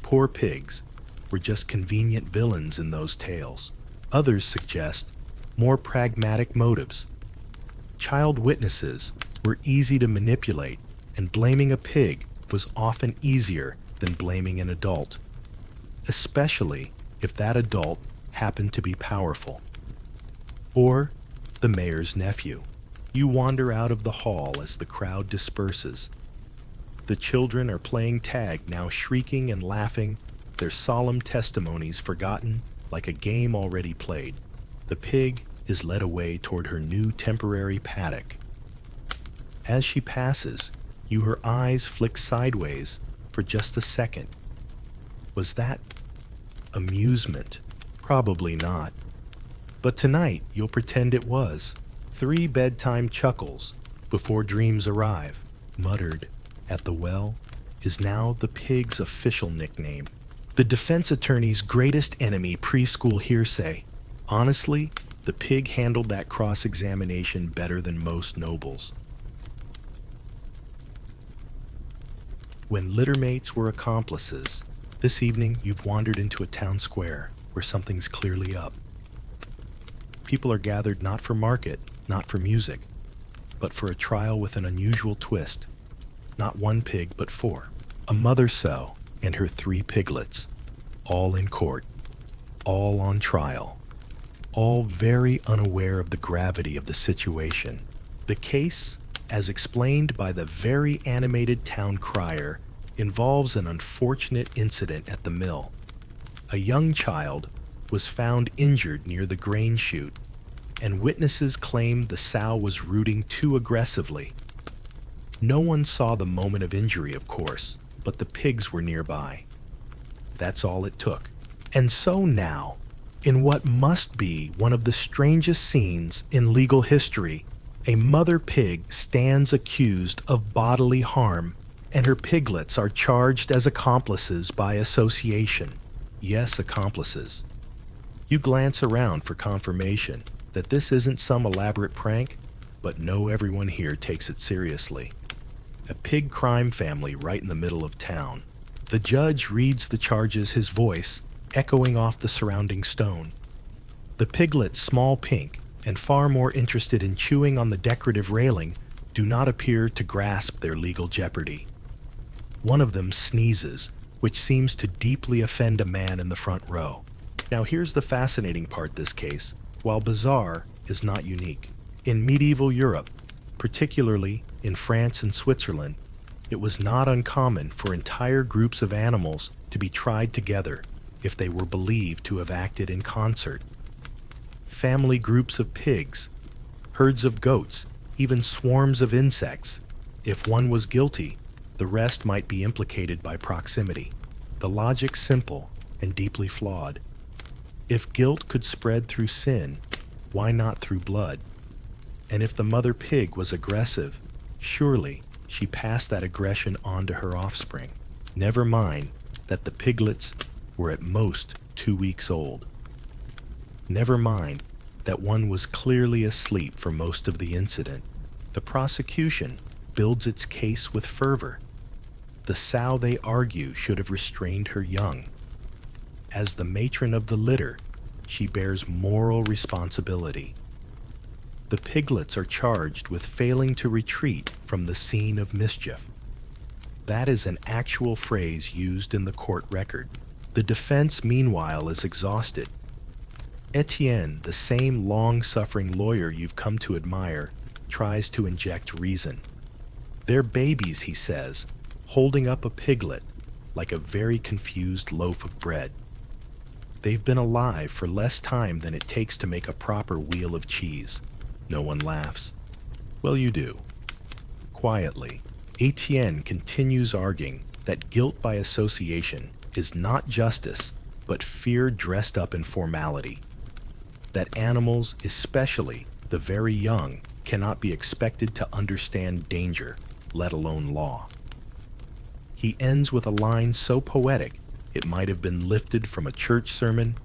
poor pigs, were just convenient villains in those tales. Others suggest more pragmatic motives. Child witnesses were easy to manipulate, and blaming a pig was often easier than blaming an adult, especially if that adult happened to be powerful. Or the mayor's nephew. You wander out of the hall as the crowd disperses. The children are playing tag, now shrieking and laughing, their solemn testimonies forgotten like a game already played. The pig is led away toward her new temporary paddock. As she passes, her eyes flick sideways for just a second. Was that amusement? Probably not. But tonight, you'll pretend it was. 3 bedtime chuckles before dreams arrive, muttered at the well, is now the pig's official nickname. The defense attorney's greatest enemy, preschool hearsay. Honestly, the pig handled that cross-examination better than most nobles. When littermates were accomplices, this evening you've wandered into a town square where something's clearly up. People are gathered not for market, not for music, but for a trial with an unusual twist. Not 1 pig, but 4. A mother sow and her 3 piglets, all in court, all on trial, all very unaware of the gravity of the situation. The case, as explained by the very animated town crier, involves an unfortunate incident at the mill. A young child was found injured near the grain chute, and witnesses claimed the sow was rooting too aggressively. No one saw the moment of injury, of course, but the pigs were nearby. That's all it took. And so now, in what must be one of the strangest scenes in legal history, a mother pig stands accused of bodily harm, and her piglets are charged as accomplices by association. Yes, accomplices. You glance around for confirmation that this isn't some elaborate prank, but no, everyone here takes it seriously. A pig crime family right in the middle of town. The judge reads the charges, his voice echoing off the surrounding stone. The piglets, small pink, and far more interested in chewing on the decorative railing, do not appear to grasp their legal jeopardy. One of them sneezes, which seems to deeply offend a man in the front row. Now here's the fascinating part: this case, while bizarre, is not unique. In medieval Europe, particularly in France and Switzerland, it was not uncommon for entire groups of animals to be tried together if they were believed to have acted in concert. Family groups of pigs, herds of goats, even swarms of insects. If one was guilty, the rest might be implicated by proximity. The logic simple and deeply flawed. If guilt could spread through sin, why not through blood? And if the mother pig was aggressive, surely she passed that aggression on to her offspring. Never mind that the piglets were at most 2 weeks old. Never mind that one was clearly asleep for most of the incident. The prosecution builds its case with fervor. The sow, they argue, should have restrained her young. As the matron of the litter, she bears moral responsibility. The piglets are charged with failing to retreat from the scene of mischief. That is an actual phrase used in the court record. The defense, meanwhile, is exhausted. Etienne, the same long-suffering lawyer you've come to admire, tries to inject reason. They're babies, he says, holding up a piglet like a very confused loaf of bread. They've been alive for less time than it takes to make a proper wheel of cheese. No one laughs. Well, you do. Quietly, Etienne continues arguing that guilt by association is not justice, but fear dressed up in formality. That animals, especially the very young, cannot be expected to understand danger, let alone law. He ends with a line so poetic it might have been lifted from a church sermon: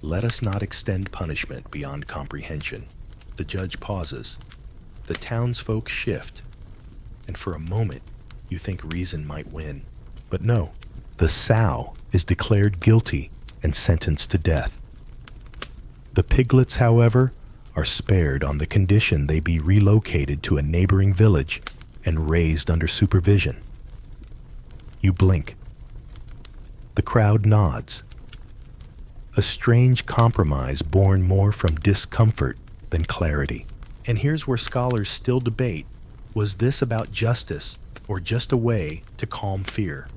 "Let us not extend punishment beyond comprehension." The judge pauses. The townsfolk shift, and for a moment you think reason might win. But no, the sow is declared guilty and sentenced to death. The piglets, however, are spared on the condition they be relocated to a neighboring village and raised under supervision. You blink. The crowd nods. A strange compromise born more from discomfort than clarity. And here's where scholars still debate: was this about justice or just a way to calm fear?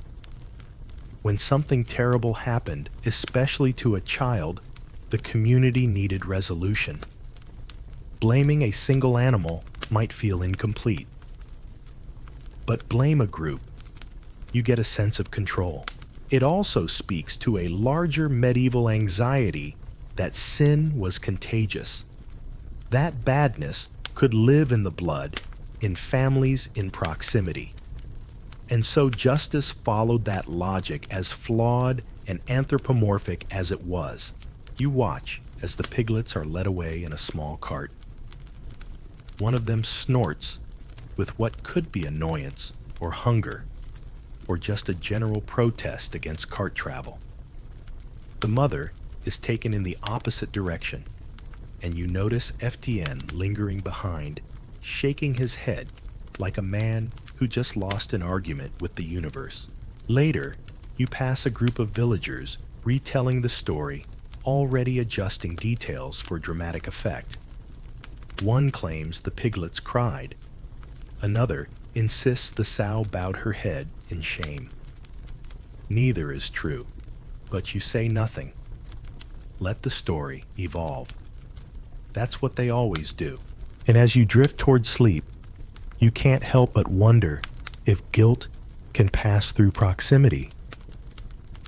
When something terrible happened, especially to a child, the community needed resolution. Blaming a single animal might feel incomplete. But blame a group, you get a sense of control. It also speaks to a larger medieval anxiety that sin was contagious. That badness could live in the blood, in families in proximity. And so justice followed that logic, as flawed and anthropomorphic as it was. You watch as the piglets are led away in a small cart. One of them snorts with what could be annoyance or hunger, or just a general protest against cart travel. The mother is taken in the opposite direction, and you notice FTN lingering behind, shaking his head like a man who just lost an argument with the universe. Later, you pass a group of villagers retelling the story, already adjusting details for dramatic effect. One claims the piglets cried. Another insists the sow bowed her head in shame. Neither is true, but you say nothing. Let the story evolve. That's what they always do. And as you drift toward sleep, you can't help but wonder if guilt can pass through proximity.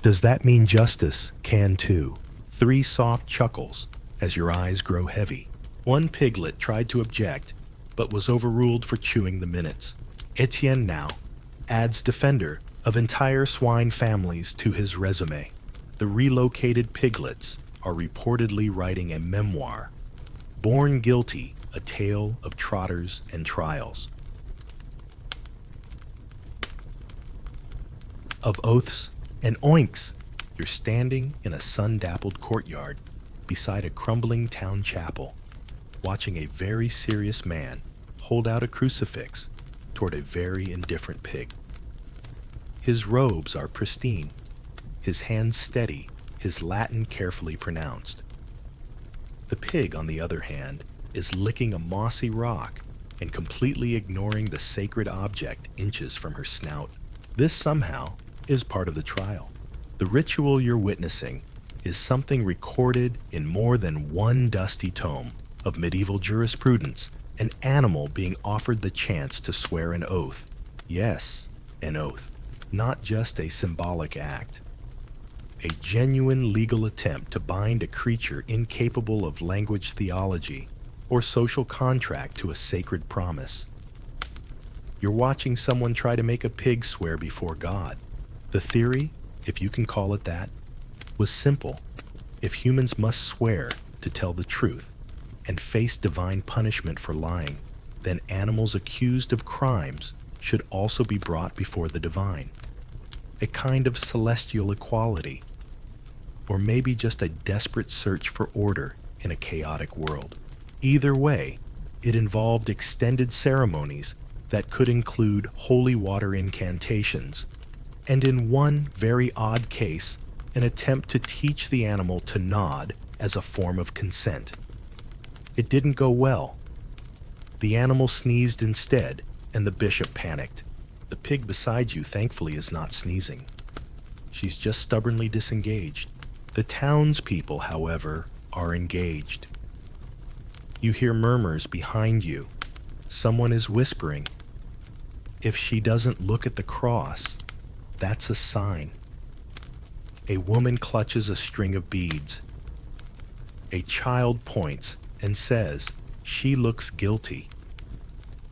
Does that mean justice can too? 3 soft chuckles as your eyes grow heavy. One piglet tried to object, but was overruled for chewing the minutes. Etienne now adds defender of entire swine families to his resume. The relocated piglets are reportedly writing a memoir, Born Guilty, a tale of trotters and trials. Of oaths and oinks, you're standing in a sun-dappled courtyard beside a crumbling town chapel, watching a very serious man hold out a crucifix toward a very indifferent pig. His robes are pristine, his hands steady, his Latin carefully pronounced. The pig, on the other hand, is licking a mossy rock and completely ignoring the sacred object inches from her snout. This somehow is part of the trial. The ritual you're witnessing is something recorded in more than one dusty tome of medieval jurisprudence, an animal being offered the chance to swear an oath. Yes, an oath, not just a symbolic act. A genuine legal attempt to bind a creature incapable of language theology or social contract to a sacred promise. You're watching someone try to make a pig swear before God. The theory, if you can call it that, was simple. If humans must swear to tell the truth and face divine punishment for lying, then animals accused of crimes should also be brought before the divine. A kind of celestial equality, or maybe just a desperate search for order in a chaotic world. Either way, it involved extended ceremonies that could include holy water incantations, and in one very odd case, an attempt to teach the animal to nod as a form of consent. It didn't go well. The animal sneezed instead, and the bishop panicked. The pig beside you, thankfully, is not sneezing. She's just stubbornly disengaged. The townspeople, however, are engaged. You hear murmurs behind you. Someone is whispering. If she doesn't look at the cross, that's a sign. A woman clutches a string of beads. A child points and says, "She looks guilty."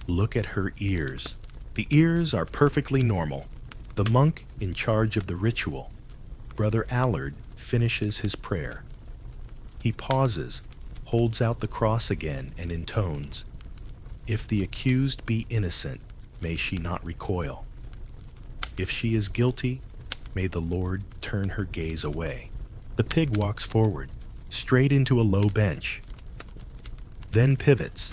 Look at her ears. The ears are perfectly normal. The monk in charge of the ritual, Brother Allard, finishes his prayer. He pauses, holds out the cross again, and intones, "If the accused be innocent, may she not recoil. If she is guilty, may the Lord turn her gaze away." The pig walks forward, straight into a low bench, then pivots,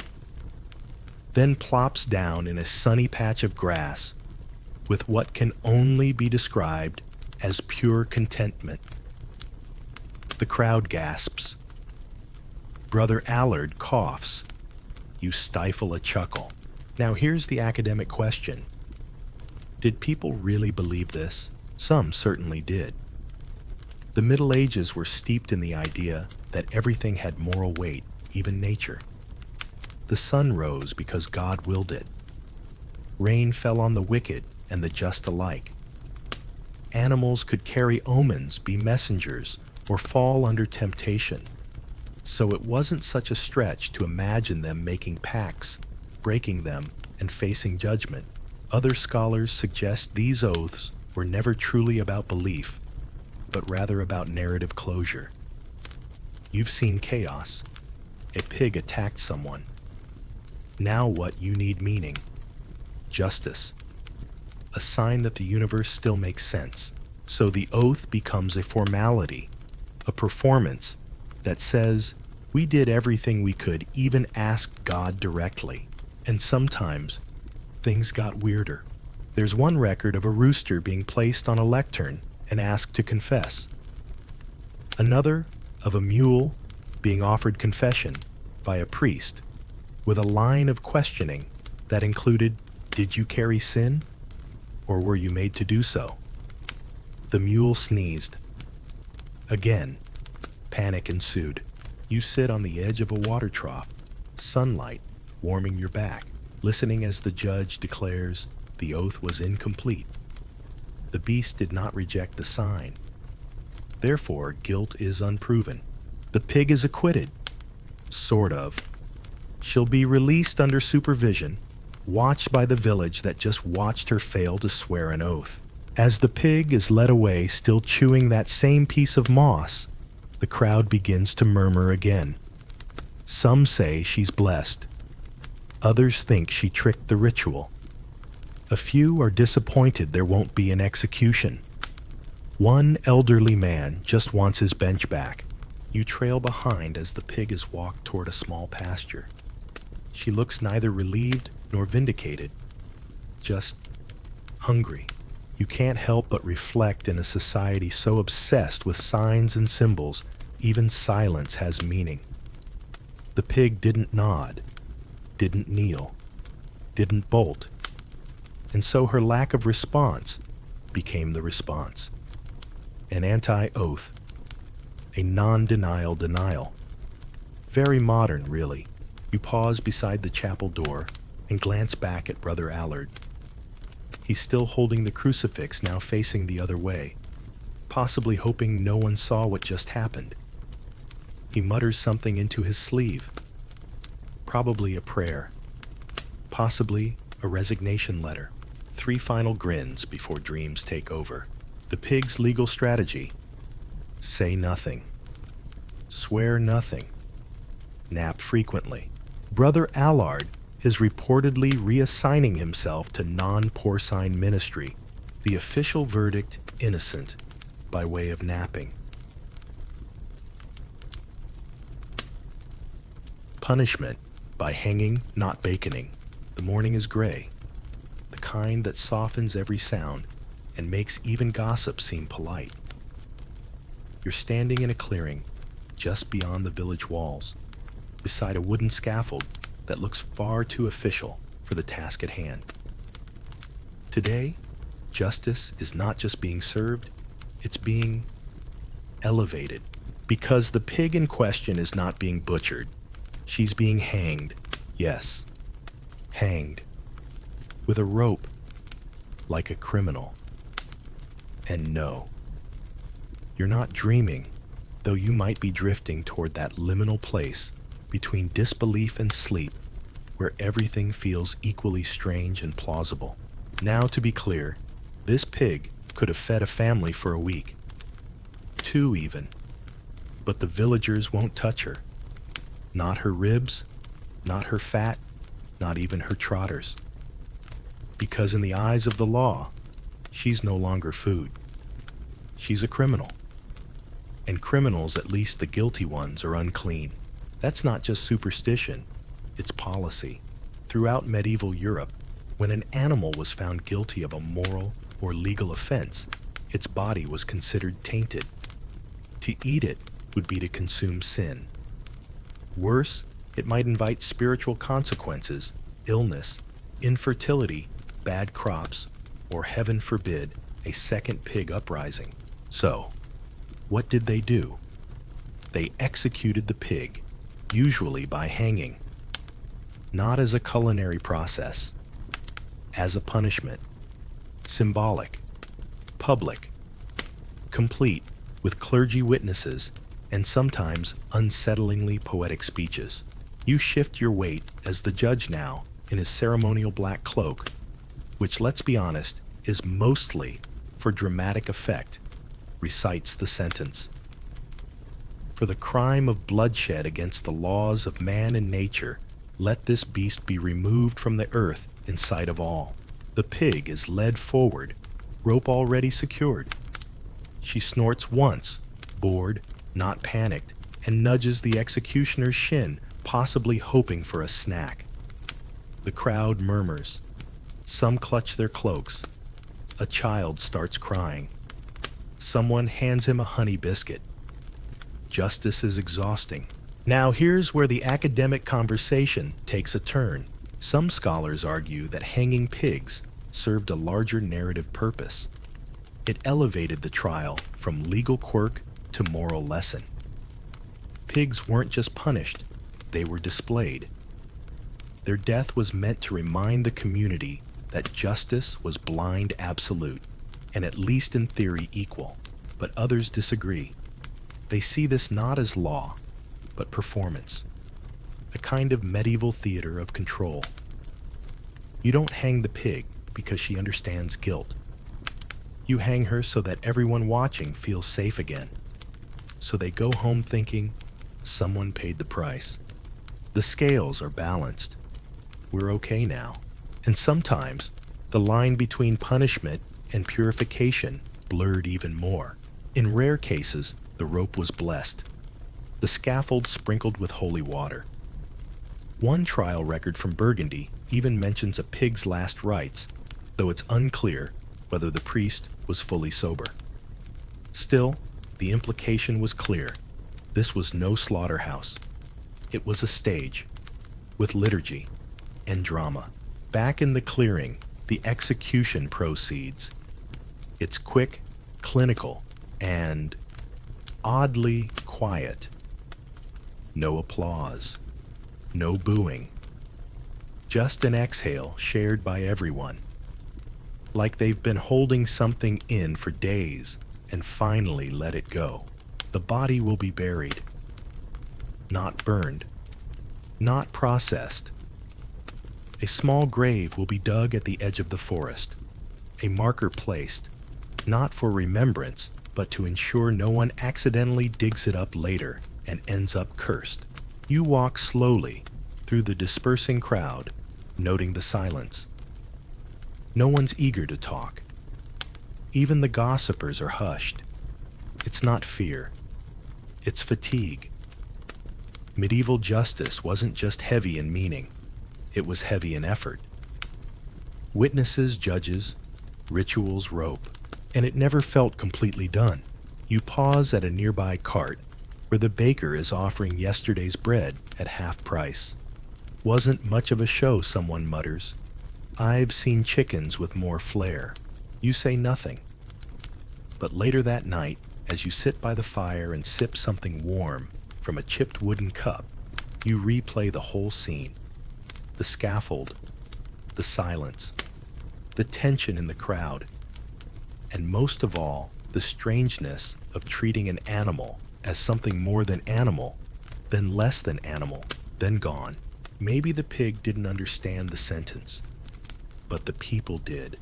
then plops down in a sunny patch of grass with what can only be described as pure contentment. The crowd gasps. Brother Allard coughs. You stifle a chuckle. Now here's the academic question. Did people really believe this? Some certainly did. The Middle Ages were steeped in the idea that everything had moral weight, even nature. The sun rose because God willed it. Rain fell on the wicked and the just alike. animals could carry omens, be messengers, or fall under temptation. So it wasn't such a stretch to imagine them making pacts, breaking them, and facing judgment. Other scholars suggest these oaths were never truly about belief, but rather about narrative closure. You've seen chaos. A pig attacked someone. Now what you need meaning. Justice. A sign that the universe still makes sense. So the oath becomes a formality, a performance that says, we did everything we could, even asked God directly. And sometimes, things got weirder. There's one record of a rooster being placed on a lectern and asked to confess. Another of a mule being offered confession by a priest, with a line of questioning that included, did you carry sin, or were you made to do so? The mule sneezed. Again, panic ensued. You sit on the edge of a water trough, sunlight warming your back, listening as the judge declares the oath was incomplete. The beast did not reject the sign. Therefore, guilt is unproven. The pig is acquitted. Sort of. She'll be released under supervision, watched by the village that just watched her fail to swear an oath. As the pig is led away, still chewing that same piece of moss, the crowd begins to murmur again. Some say she's blessed. Others think she tricked the ritual. A few are disappointed there won't be an execution. One elderly man just wants his bench back. You trail behind as the pig is walked toward a small pasture. She looks neither relieved nor vindicated, just hungry. You can't help but reflect in a society so obsessed with signs and symbols, even silence has meaning. The pig didn't nod, didn't kneel, didn't bolt, and so her lack of response became the response. An anti-oath, a non-denial denial. Very modern, really. You pause beside the chapel door and glance back at Brother Allard. He's still holding the crucifix, now facing the other way, possibly hoping no one saw what just happened. He mutters something into his sleeve. Probably a prayer. Possibly a resignation letter. 3 final grins before dreams take over. The pig's legal strategy. Say nothing. Swear nothing. Nap frequently. Brother Allard is reportedly reassigning himself to non-porcine ministry. The official verdict, innocent, by way of napping. Punishment, by hanging, not baconing. The morning is gray, the kind that softens every sound and makes even gossip seem polite. You're standing in a clearing just beyond the village walls, beside a wooden scaffold that looks far too official for the task at hand. Today, justice is not just being served, it's being elevated, because the pig in question is not being butchered. She's being hanged. Yes, hanged. With a rope, like a criminal. And no, you're not dreaming, though you might be drifting toward that liminal place between disbelief and sleep, where everything feels equally strange and plausible. Now, to be clear, this pig could have fed a family for a week. 2 even. But the villagers won't touch her. Not her ribs, not her fat, not even her trotters. Because in the eyes of the law, she's no longer food. She's a criminal. And criminals, at least the guilty ones, are unclean. That's not just superstition, it's policy. Throughout medieval Europe, when an animal was found guilty of a moral or legal offense, its body was considered tainted. To eat it would be to consume sin. Worse, it might invite spiritual consequences, illness, infertility, bad crops, or heaven forbid, a second pig uprising. So, what did they do? They executed the pig, usually by hanging. Not as a culinary process, as a punishment. Symbolic, public, complete with clergy witnesses and sometimes unsettlingly poetic speeches. You shift your weight as the judge now, in his ceremonial black cloak, which, let's be honest, is mostly for dramatic effect, recites the sentence. For the crime of bloodshed against the laws of man and nature, let this beast be removed from the earth in sight of all. The pig is led forward, rope already secured. She snorts once, bored, not panicked, and nudges the executioner's shin, possibly hoping for a snack. The crowd murmurs. Some clutch their cloaks. A child starts crying. Someone hands him a honey biscuit. Justice is exhausting. Now here's where the academic conversation takes a turn. Some scholars argue that hanging pigs served a larger narrative purpose. It elevated the trial from legal quirk to moral lesson. Pigs weren't just punished, they were displayed. Their death was meant to remind the community that justice was blind absolute, and at least in theory equal. But others disagree. They see this not as law, but performance, a kind of medieval theater of control. You don't hang the pig because she understands guilt. You hang her so that everyone watching feels safe again. So they go home thinking, someone paid the price. The scales are balanced. We're okay now. And sometimes, the line between punishment and purification blurred even more. In rare cases, the rope was blessed, the scaffold sprinkled with holy water. One trial record from Burgundy even mentions a pig's last rites, though it's unclear whether the priest was fully sober. Still, the implication was clear. This was no slaughterhouse. It was a stage, with liturgy and drama. Back in the clearing, the execution proceeds. It's quick, clinical, and oddly quiet. No applause, no booing. Just an exhale shared by everyone. Like they've been holding something in for days and finally let it go. The body will be buried. Not burned. Not processed. A small grave will be dug at the edge of the forest. A marker placed, not for remembrance, but to ensure no one accidentally digs it up later and ends up cursed. You walk slowly through the dispersing crowd, noting the silence. No one's eager to talk. Even the gossipers are hushed. It's not fear. It's fatigue. Medieval justice wasn't just heavy in meaning. It was heavy in effort. Witnesses, judges, rituals, rope, and it never felt completely done. You pause at a nearby cart where the baker is offering yesterday's bread at half price. Wasn't much of a show, someone mutters. I've seen chickens with more flair. You say nothing. But later that night, as you sit by the fire and sip something warm from a chipped wooden cup, you replay the whole scene. The scaffold, the silence, the tension in the crowd, and most of all, the strangeness of treating an animal as something more than animal, then less than animal, then gone. Maybe the pig didn't understand the sentence, but the people did.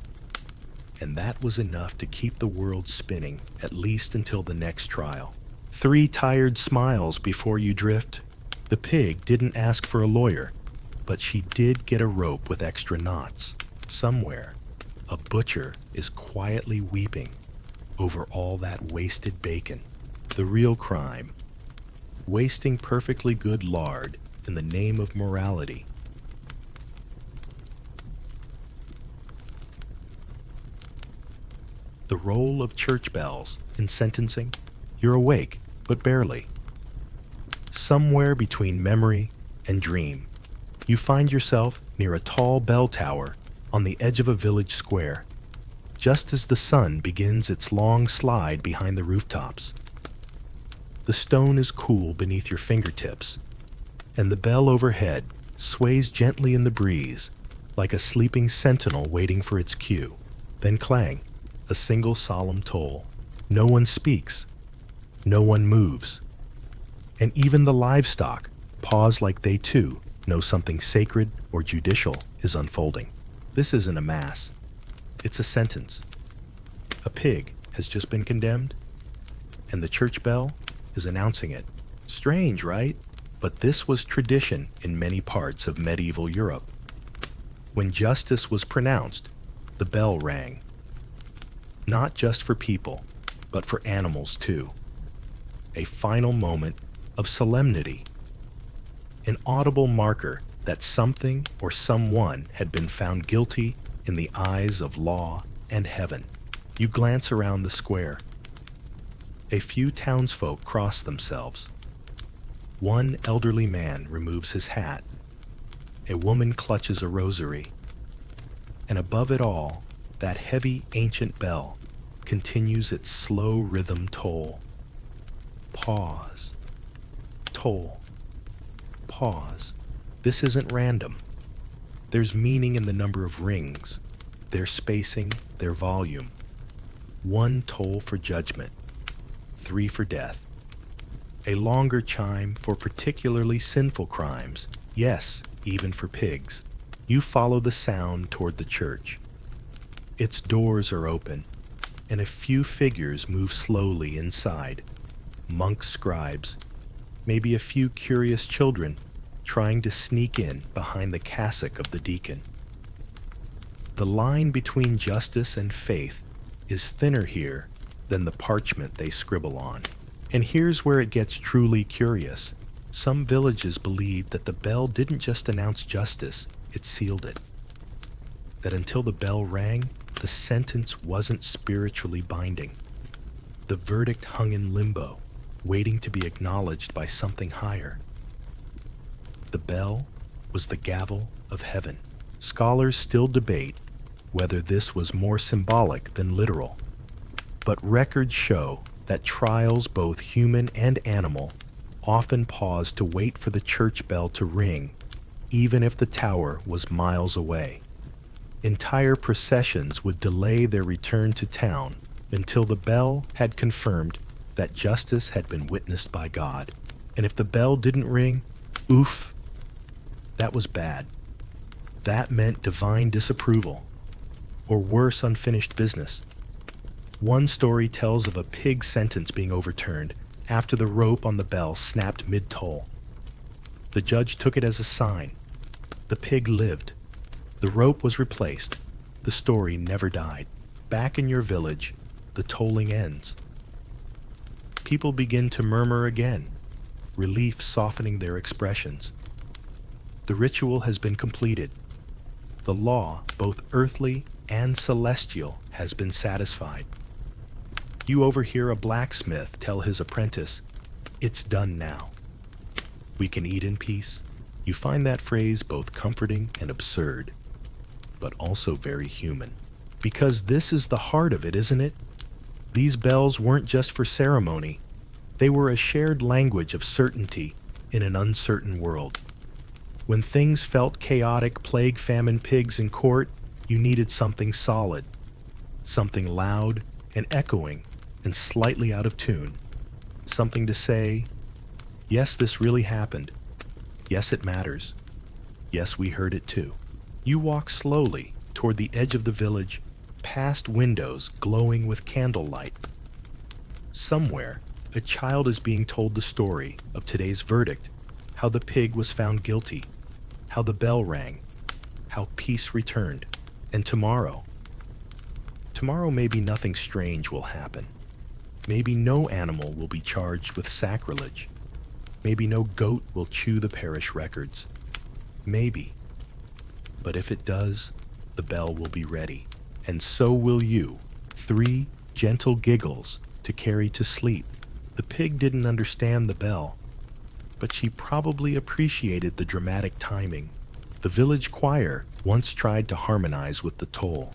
And that was enough to keep the world spinning, at least until the next trial. 3 tired smiles before you drift. The pig didn't ask for a lawyer, but she did get a rope with extra knots. Somewhere, a butcher is quietly weeping over all that wasted bacon. The real crime, wasting perfectly good lard in the name of morality. The role of church bells in sentencing, you're awake, but barely. Somewhere between memory and dream, you find yourself near a tall bell tower on the edge of a village square, just as the sun begins its long slide behind the rooftops. The stone is cool beneath your fingertips, and the bell overhead sways gently in the breeze like a sleeping sentinel waiting for its cue. Then clang, a single solemn toll. No one speaks. No one moves. And even the livestock pause like they too know something sacred or judicial is unfolding. This isn't a mass. It's a sentence. A pig has just been condemned, and the church bell is announcing it. Strange, right? But this was tradition in many parts of medieval Europe. When justice was pronounced, the bell rang. Not just for people, but for animals too. A final moment of solemnity. An audible marker that something or someone had been found guilty in the eyes of law and heaven. You glance around the square. A few townsfolk cross themselves. One elderly man removes his hat. A woman clutches a rosary. And above it all, that heavy ancient bell continues its slow rhythm toll. Pause. Toll. Pause. This isn't random. There's meaning in the number of rings, their spacing, their volume. 1 toll for judgment, 3 for death. A longer chime for particularly sinful crimes, yes, even for pigs. You follow the sound toward the church. Its doors are open, and a few figures move slowly inside. Monks, scribes, maybe a few curious children trying to sneak in behind the cassock of the deacon. The line between justice and faith is thinner here than the parchment they scribble on. And here's where it gets truly curious. Some villages believed that the bell didn't just announce justice, it sealed it. That until the bell rang, the sentence wasn't spiritually binding. The verdict hung in limbo, waiting to be acknowledged by something higher. The bell was the gavel of heaven. Scholars still debate whether this was more symbolic than literal, but records show that trials, both human and animal, often paused to wait for the church bell to ring, even if the tower was miles away. Entire processions would delay their return to town until the bell had confirmed that justice had been witnessed by God. And if the bell didn't ring, oof, that was bad. That meant divine disapproval, or worse, unfinished business. One story tells of a pig sentence being overturned after the rope on the bell snapped mid-toll. The judge took it as a sign. The pig lived. The rope was replaced. The story never died. Back in your village, the tolling ends. People begin to murmur again, relief softening their expressions. The ritual has been completed. The law, both earthly and celestial, has been satisfied. You overhear a blacksmith tell his apprentice, "It's done now. We can eat in peace." You find that phrase both comforting and absurd, but also very human. Because this is the heart of it, isn't it? These bells weren't just for ceremony. They were a shared language of certainty in an uncertain world. When things felt chaotic, plague, famine, pigs in court, you needed something solid, something loud and echoing and slightly out of tune, something to say, yes, this really happened. Yes, it matters. Yes, we heard it too. You walk slowly toward the edge of the village, past windows glowing with candlelight. Somewhere, a child is being told the story of today's verdict, how the pig was found guilty, how the bell rang, how peace returned. And tomorrow maybe nothing strange will happen. Maybe no animal will be charged with sacrilege. Maybe no goat will chew the parish records. Maybe. But if it does, the bell will be ready. And so will you. 3 gentle giggles to carry to sleep. The pig didn't understand the bell, but she probably appreciated the dramatic timing. The village choir once tried to harmonize with the toll.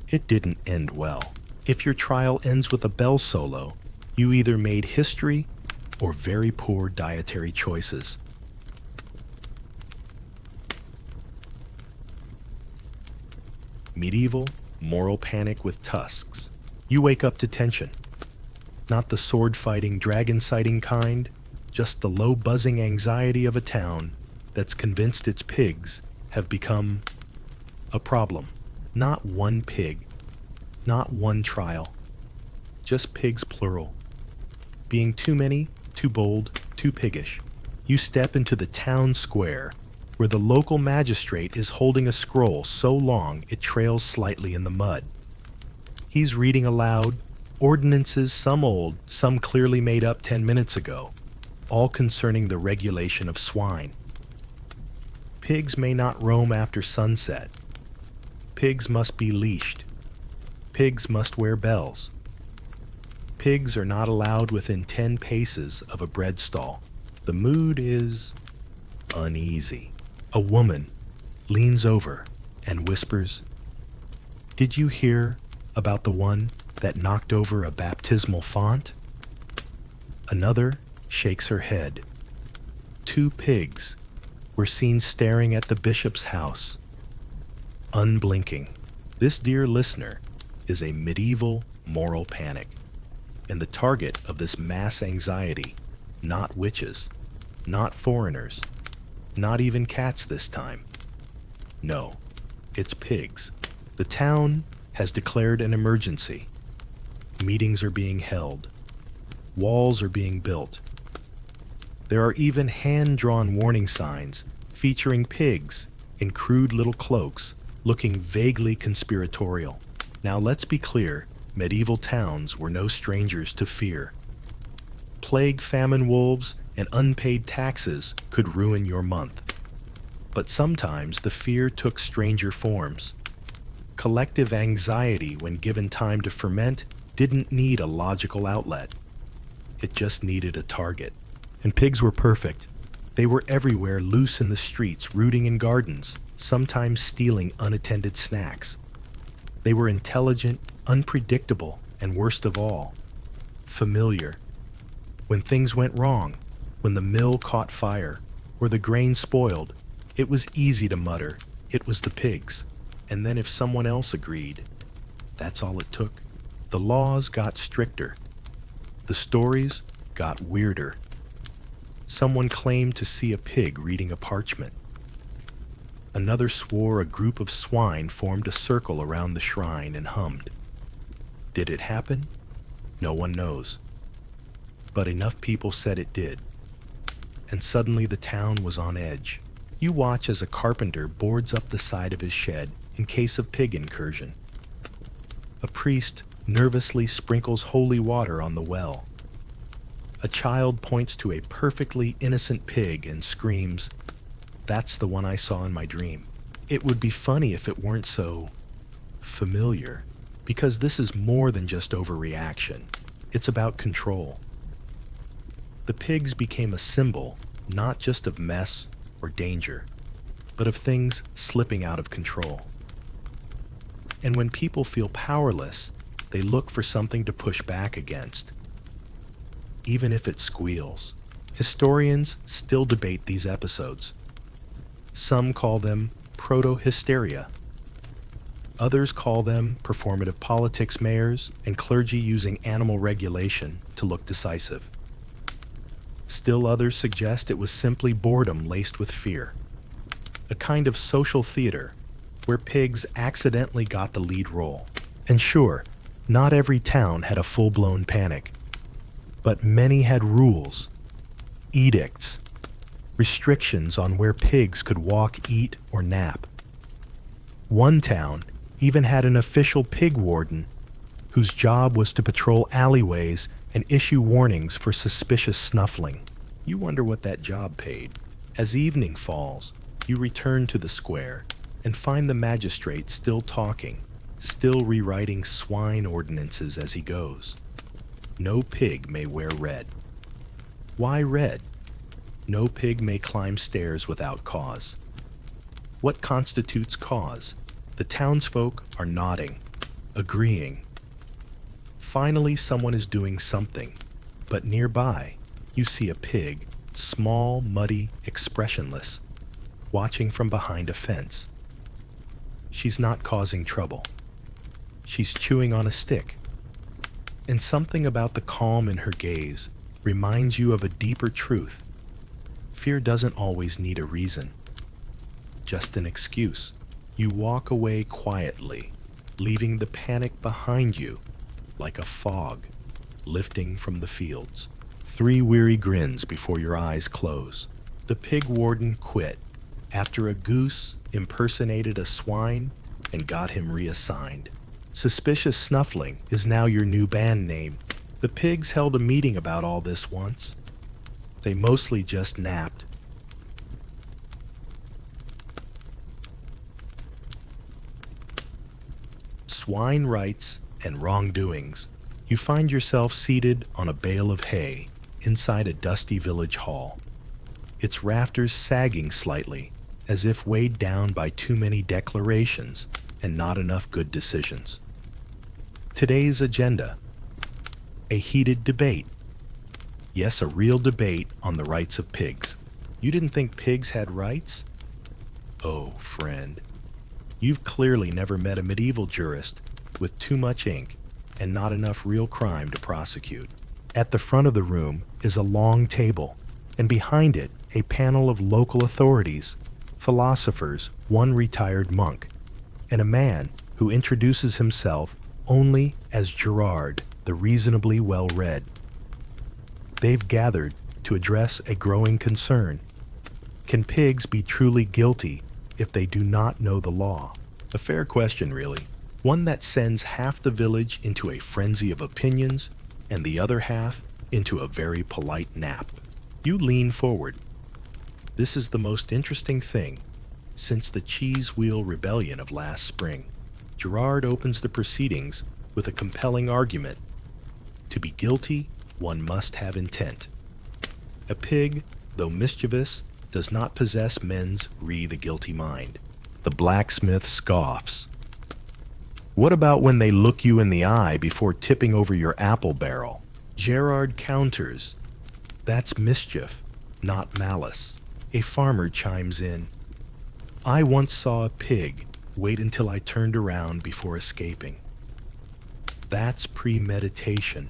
It didn't end well. If your trial ends with a bell solo, you either made history or very poor dietary choices. Medieval moral panic with tusks. You wake up to tension. Not the sword-fighting, dragon-sighting kind, just the low buzzing anxiety of a town that's convinced its pigs have become a problem. Not one pig, not one trial, just pigs plural. Being too many, too bold, too piggish. You step into the town square, where the local magistrate is holding a scroll so long it trails slightly in the mud. He's reading aloud ordinances, some old, some clearly made up 10 minutes ago, all concerning the regulation of swine. Pigs may not roam after sunset. Pigs must be leashed. Pigs must wear bells. Pigs are not allowed within 10 paces of a bread stall. The mood is uneasy. A woman leans over and whispers, "Did you hear about the one that knocked over a baptismal font?" Another shakes her head. 2 pigs were seen staring at the bishop's house, unblinking. This, dear listener, is a medieval moral panic, and the target of this mass anxiety, not witches, not foreigners, not even cats this time. No, it's pigs. The town has declared an emergency. Meetings are being held. Walls are being built. There are even hand-drawn warning signs featuring pigs in crude little cloaks looking vaguely conspiratorial. Now let's be clear, medieval towns were no strangers to fear. Plague, famine, wolves, and unpaid taxes could ruin your month. But sometimes the fear took stranger forms. Collective anxiety, when given time to ferment, didn't need a logical outlet. It just needed a target. And pigs were perfect. They were everywhere, loose in the streets, rooting in gardens, sometimes stealing unattended snacks. They were intelligent, unpredictable, and worst of all, familiar. When things went wrong, when the mill caught fire, or the grain spoiled, it was easy to mutter, "It was the pigs." And then if someone else agreed, that's all it took. The laws got stricter. The stories got weirder. Someone claimed to see a pig reading a parchment. Another swore a group of swine formed a circle around the shrine and hummed. Did it happen? No one knows. But enough people said it did. And suddenly the town was on edge. You watch as a carpenter boards up the side of his shed in case of pig incursion. A priest nervously sprinkles holy water on the well. A child points to a perfectly innocent pig and screams, "That's the one I saw in my dream." It would be funny if it weren't so familiar, because this is more than just overreaction. It's about control. The pigs became a symbol not just of mess or danger, but of things slipping out of control. And when people feel powerless, they look for something to push back against, even if it squeals. Historians still debate these episodes. Some call them proto-hysteria. Others call them performative politics, mayors and clergy using animal regulation to look decisive. Still others suggest it was simply boredom laced with fear, a kind of social theater where pigs accidentally got the lead role. And sure, not every town had a full-blown panic, but many had rules, edicts, restrictions on where pigs could walk, eat, or nap. One town even had an official pig warden whose job was to patrol alleyways and issue warnings for suspicious snuffling. You wonder what that job paid. As evening falls, you return to the square and find the magistrate still talking, still rewriting swine ordinances as he goes. No pig may wear red. Why red? No pig may climb stairs without cause. What constitutes cause? The townsfolk are nodding, agreeing. Finally, someone is doing something, but nearby, you see a pig, small, muddy, expressionless, watching from behind a fence. She's not causing trouble. She's chewing on a stick. And something about the calm in her gaze reminds you of a deeper truth. Fear doesn't always need a reason, just an excuse. You walk away quietly, leaving the panic behind you like a fog lifting from the fields. 3 weary grins before your eyes close. The pig warden quit after a goose impersonated a swine and got him reassigned. Suspicious Snuffling is now your new band name. The pigs held a meeting about all this once. They mostly just napped. Swine rights and wrongdoings. You find yourself seated on a bale of hay inside a dusty village hall, its rafters sagging slightly, as if weighed down by too many declarations and not enough good decisions. Today's agenda: a heated debate. Yes, a real debate on the rights of pigs. You didn't think pigs had rights? Oh, friend, you've clearly never met a medieval jurist with too much ink and not enough real crime to prosecute. At the front of the room is a long table, and behind it a panel of local authorities, philosophers, one retired monk, and a man who introduces himself only as Gerard, the reasonably well-read. They've gathered to address a growing concern. Can pigs be truly guilty if they do not know the law? A fair question, really. One that sends half the village into a frenzy of opinions and the other half into a very polite nap. You lean forward. This is the most interesting thing since the cheese wheel rebellion of last spring. Gerard opens the proceedings with a compelling argument. To be guilty, one must have intent. A pig, though mischievous, does not possess men's the guilty mind. The blacksmith scoffs. What about when they look you in the eye before tipping over your apple barrel? Gerard counters. That's mischief, not malice. A farmer chimes in. I once saw a pig wait until I turned around before escaping. That's premeditation.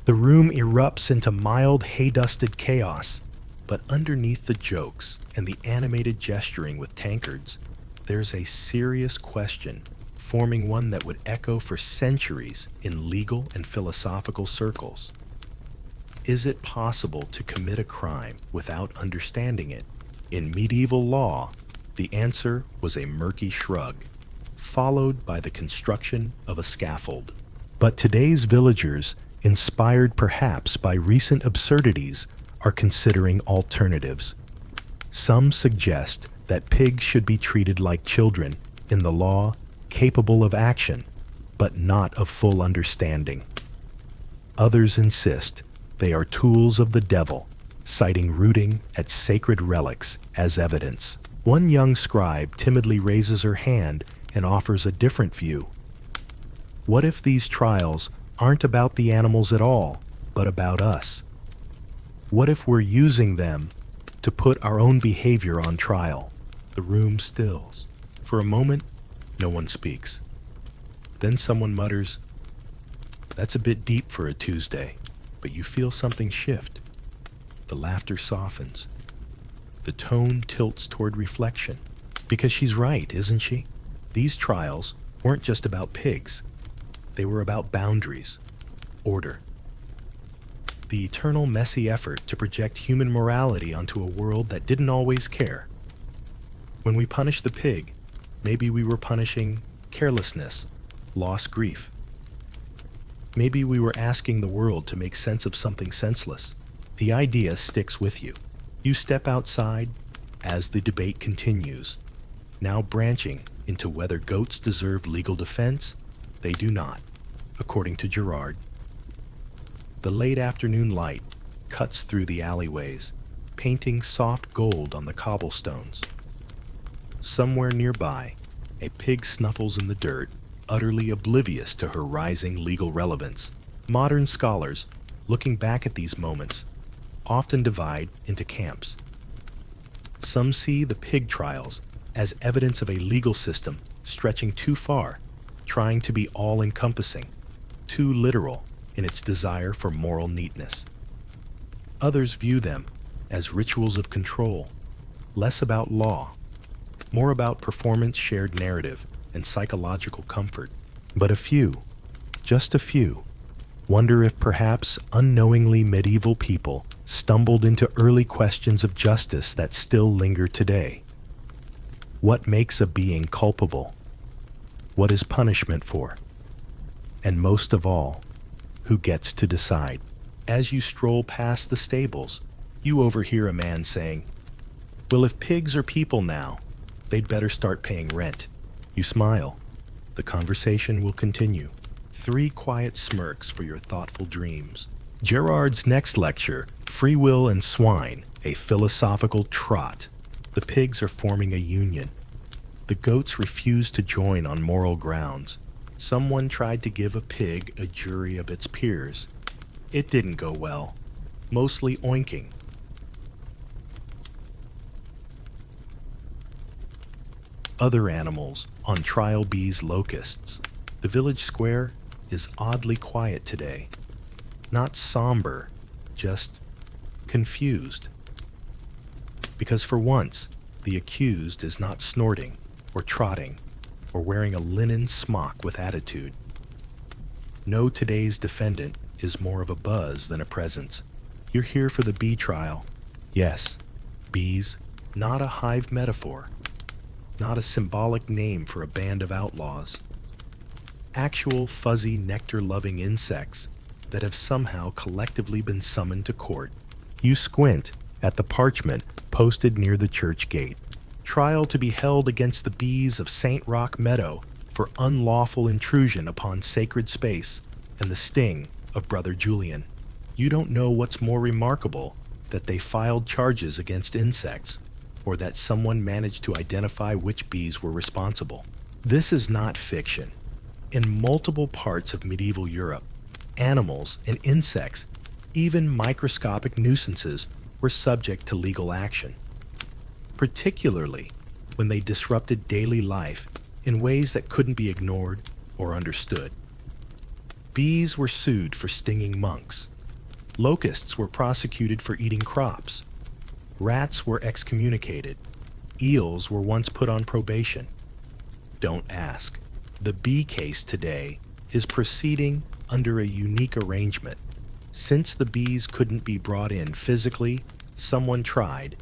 The room erupts into mild, hay-dusted chaos, but underneath the jokes and the animated gesturing with tankards, there's a serious question, forming one that would echo for centuries in legal and philosophical circles. Is it possible to commit a crime without understanding it? In medieval law, the answer was a murky shrug, followed by the construction of a scaffold. But today's villagers, inspired perhaps by recent absurdities, are considering alternatives. Some suggest that pigs should be treated like children in the law, capable of action, but not of full understanding. Others insist they are tools of the devil, citing rooting at sacred relics as evidence. One young scribe timidly raises her hand and offers a different view. What if these trials aren't about the animals at all, but about us? What if we're using them to put our own behavior on trial? The room stills. For a moment, no one speaks. Then someone mutters, "That's a bit deep for a Tuesday," but you feel something shift. The laughter softens. The tone tilts toward reflection. Because she's right, isn't she? These trials weren't just about pigs. They were about boundaries, order. The eternal messy effort to project human morality onto a world that didn't always care. When we punished the pig, maybe we were punishing carelessness, lost grief. Maybe we were asking the world to make sense of something senseless. The idea sticks with you. You step outside as the debate continues, now branching into whether goats deserve legal defense. They do not, according to Gerard. The late afternoon light cuts through the alleyways, painting soft gold on the cobblestones. Somewhere nearby, a pig snuffles in the dirt, utterly oblivious to her rising legal relevance. Modern scholars, looking back at these moments, often divide into camps. Some see the pig trials as evidence of a legal system stretching too far, trying to be all-encompassing, too literal. in its desire for moral neatness. Others view them as rituals of control, less about law, more about performance, shared narrative, and psychological comfort. But a few, just a few, wonder if perhaps unknowingly medieval people stumbled into early questions of justice that still linger today. What makes a being culpable? What is punishment for? And most of all, who gets to decide? As you stroll past the stables, you overhear a man saying, "Well, if pigs are people now, they'd better start paying rent." You smile. The conversation will continue. 3 quiet smirks for your thoughtful dreams. Gerard's next lecture, Free Will and Swine, a philosophical trot. The pigs are forming a union. The goats refuse to join on moral grounds. Someone tried to give a pig a jury of its peers. It didn't go well, mostly oinking. Other animals on trial: bees, locusts. The village square is oddly quiet today. Not somber, just confused. Because for once, the accused is not snorting or trotting or wearing a linen smock with attitude. No, today's defendant is more of a buzz than a presence. You're here for the bee trial. Yes, bees, not a hive metaphor, not a symbolic name for a band of outlaws. Actual fuzzy nectar-loving insects that have somehow collectively been summoned to court. You squint at the parchment posted near the church gate. Trial to be held against the bees of St. Roch Meadow for unlawful intrusion upon sacred space and the sting of Brother Julian. You don't know what's more remarkable, that they filed charges against insects, or that someone managed to identify which bees were responsible. This is not fiction. In multiple parts of medieval Europe, animals and insects, even microscopic nuisances, were subject to legal action, particularly when they disrupted daily life in ways that couldn't be ignored or understood. Bees were sued for stinging monks. Locusts were prosecuted for eating crops. Rats were excommunicated. Eels were once put on probation. Don't ask. The bee case today is proceeding under a unique arrangement. Since the bees couldn't be brought in physically, someone tried,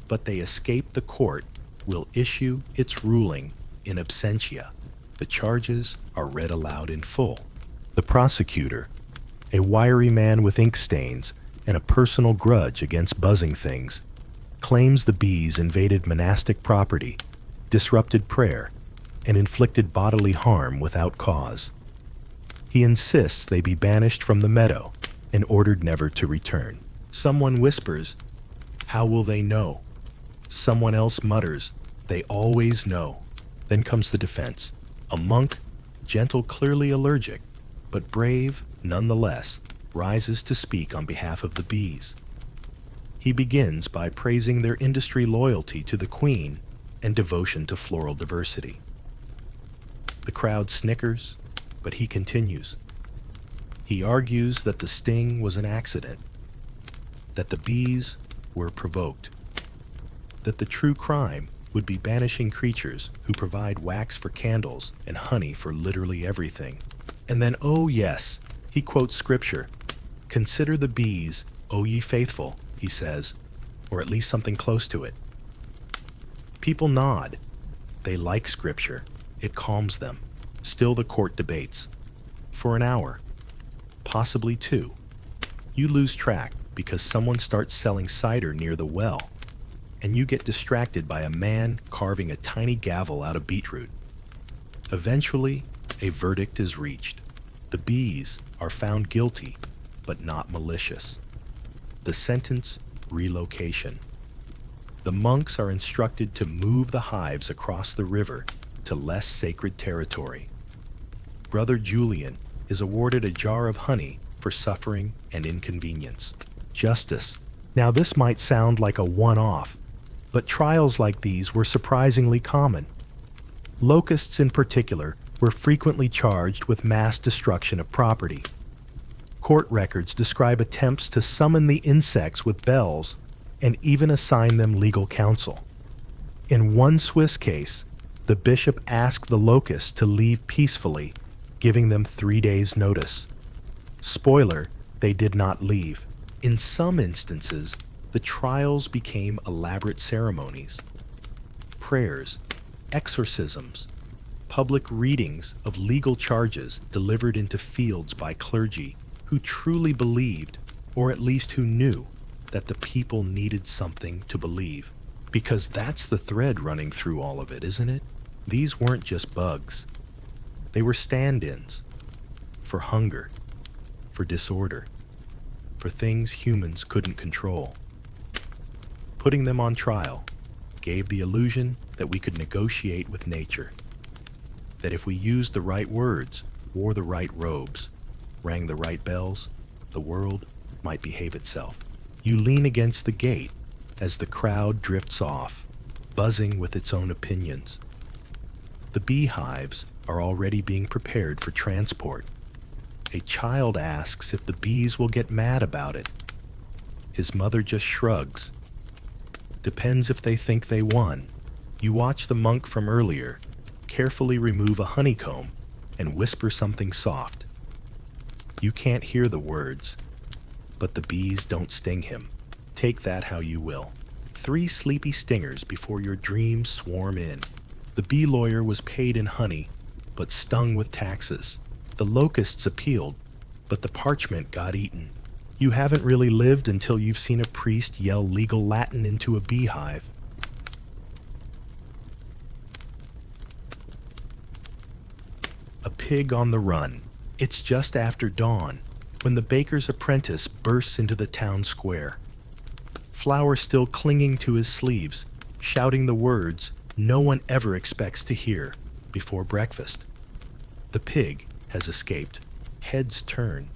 but they escaped the court, will issue its ruling in absentia. The charges are read aloud in full. The prosecutor, a wiry man with ink stains and a personal grudge against buzzing things, claims the bees invaded monastic property, disrupted prayer, and inflicted bodily harm without cause. He insists they be banished from the meadow and ordered never to return. Someone whispers, "How will they know?" Someone else mutters, "They always know." Then comes the defense. A monk, gentle, clearly allergic, but brave nonetheless, rises to speak on behalf of the bees. He begins by praising their industry loyalty to the queen and devotion to floral diversity. The crowd snickers, but he continues. He argues that the sting was an accident, that the bees were provoked, that the true crime would be banishing creatures who provide wax for candles and honey for literally everything. And then, oh yes, he quotes scripture. "Consider the bees, O ye faithful," he says, or at least something close to it. People nod. They like scripture. It calms them. Still, the court debates. For an hour, possibly 2. You lose track because someone starts selling cider near the well, and you get distracted by a man carving a tiny gavel out of beetroot. Eventually, a verdict is reached. The bees are found guilty, but not malicious. The sentence: relocation. The monks are instructed to move the hives across the river to less sacred territory. Brother Julian is awarded a jar of honey for suffering and inconvenience. Justice. Now, this might sound like a one-off, but trials like these were surprisingly common. Locusts in particular were frequently charged with mass destruction of property. Court records describe attempts to summon the insects with bells and even assign them legal counsel. In one Swiss case, the bishop asked the locusts to leave peacefully, giving them 3 days' notice. Spoiler, they did not leave. In some instances, the trials became elaborate ceremonies. Prayers, exorcisms, public readings of legal charges delivered into fields by clergy who truly believed, or at least who knew, that the people needed something to believe. Because that's the thread running through all of it, isn't it? These weren't just bugs. They were stand-ins for hunger, for disorder, for things humans couldn't control. Putting them on trial gave the illusion that we could negotiate with nature, that if we used the right words, wore the right robes, rang the right bells, the world might behave itself. You lean against the gate as the crowd drifts off, buzzing with its own opinions. The beehives are already being prepared for transport. A child asks if the bees will get mad about it. His mother just shrugs. Depends if they think they won. You watch the monk from earlier carefully remove a honeycomb and whisper something soft. You can't hear the words, but the bees don't sting him. Take that how you will. 3 sleepy stingers before your dreams swarm in. The bee lawyer was paid in honey, but stung with taxes. The locusts appealed, but the parchment got eaten. You haven't really lived until you've seen a priest yell legal Latin into a beehive. A pig on the run. It's just after dawn, when the baker's apprentice bursts into the town square. Flour still clinging to his sleeves, shouting the words no one ever expects to hear before breakfast. The pig has escaped. Heads turn.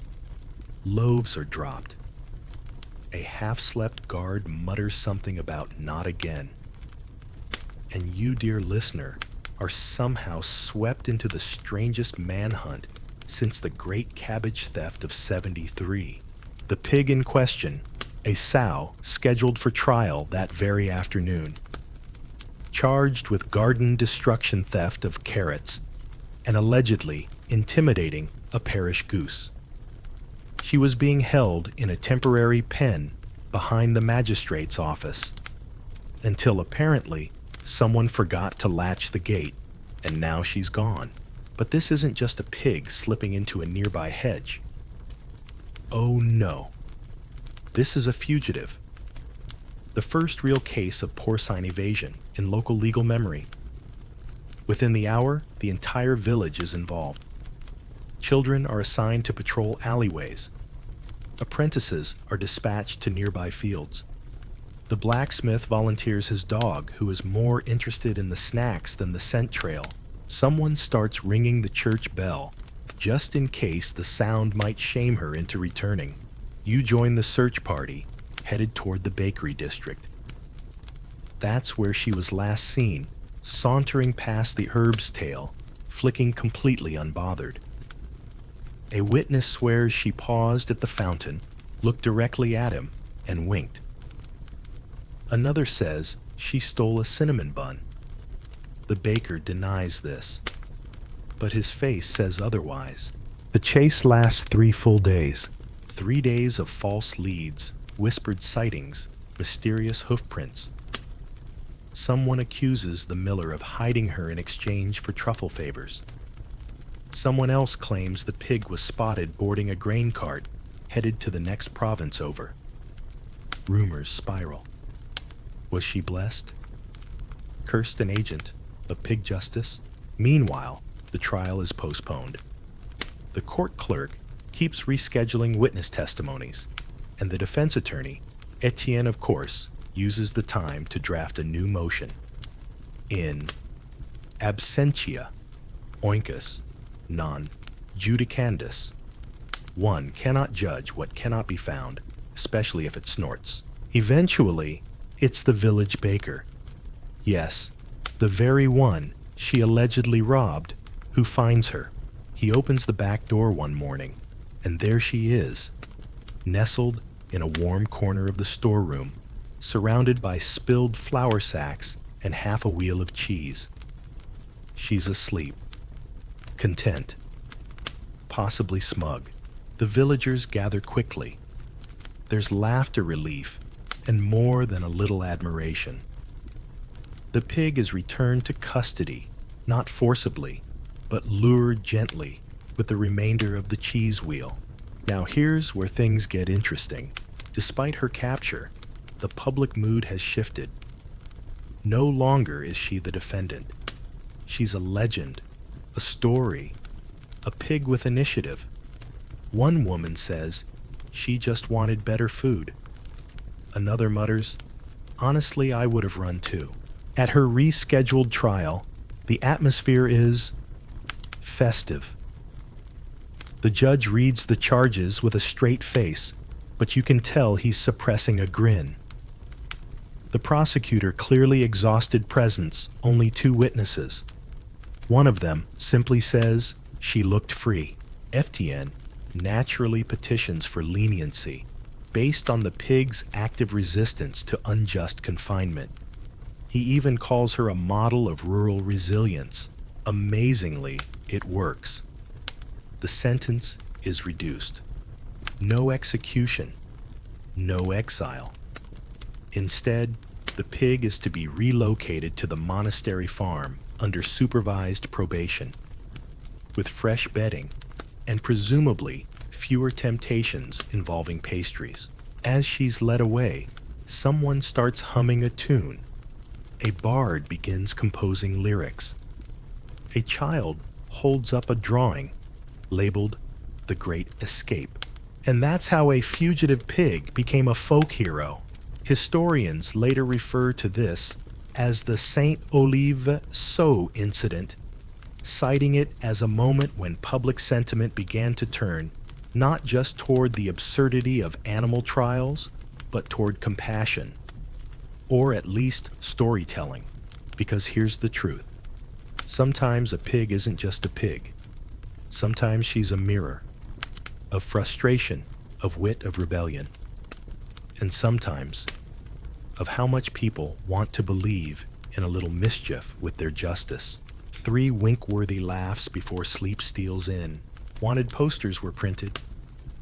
Loaves are dropped. A half-slept guard mutters something about not again. And you, dear listener, are somehow swept into the strangest manhunt since the great cabbage theft of '73. The pig in question, a sow scheduled for trial that very afternoon, charged with garden destruction theft of carrots and allegedly intimidating a parish goose. She was being held in a temporary pen behind the magistrate's office until apparently someone forgot to latch the gate, and now she's gone. But this isn't just a pig slipping into a nearby hedge. Oh no. This is a fugitive. The first real case of porcine evasion in local legal memory. Within the hour, the entire village is involved. Children are assigned to patrol alleyways. Apprentices are dispatched to nearby fields. The blacksmith volunteers his dog, who is more interested in the snacks than the scent trail. Someone starts ringing the church bell, just in case the sound might shame her into returning. You join the search party, headed toward the bakery district. That's where she was last seen, sauntering past the herb's tail, flicking completely unbothered. A witness swears she paused at the fountain, looked directly at him, and winked. Another says she stole a cinnamon bun. The baker denies this, but his face says otherwise. The chase lasts 3 full days. 3 days of false leads, whispered sightings, mysterious hoofprints. Someone accuses the miller of hiding her in exchange for truffle favors. Someone else claims the pig was spotted boarding a grain cart, headed to the next province over. Rumors spiral. Was she blessed? Cursed an agent of pig justice? Meanwhile, the trial is postponed. The court clerk keeps rescheduling witness testimonies, and the defense attorney, Etienne, of course, uses the time to draft a new motion. In absentia, oincus, non judicandus. One cannot judge what cannot be found, especially if it snorts. Eventually, it's the village baker. Yes, the very one she allegedly robbed, who finds her. He opens the back door one morning And there she is, nestled in a warm corner of the storeroom, surrounded by spilled flour sacks and half a wheel of cheese. She's asleep, content, possibly smug. The villagers gather quickly. There's laughter relief and more than a little admiration. The pig is returned to custody, not forcibly, but lured gently with the remainder of the cheese wheel. Now here's where things get interesting. Despite her capture, the public mood has shifted. No longer is she the defendant. She's a legend, a story, a pig with initiative. One woman says she just wanted better food. Another mutters, honestly, I would have run too. At her rescheduled trial, the atmosphere is festive. The judge reads the charges with a straight face, but you can tell he's suppressing a grin. The prosecutor clearly exhausted presence, only 2 witnesses. One of them simply says she looked free. FTN naturally petitions for leniency based on the pig's active resistance to unjust confinement. He even calls her a model of rural resilience. Amazingly, it works. The sentence is reduced. No execution, no exile. Instead, the pig is to be relocated to the monastery farm under supervised probation, with fresh bedding and presumably fewer temptations involving pastries. As she's led away, someone starts humming a tune. A bard begins composing lyrics. A child holds up a drawing labeled The Great Escape. And that's how a fugitive pig became a folk hero. Historians later refer to this as the Saint Olive Saut incident, citing it as a moment when public sentiment began to turn not just toward the absurdity of animal trials, but toward compassion, or at least storytelling. Because here's the truth. Sometimes a pig isn't just a pig. Sometimes she's a mirror of frustration, of wit, of rebellion, and sometimes of how much people want to believe in a little mischief with their justice. 3 wink-worthy laughs before sleep steals in. Wanted posters were printed,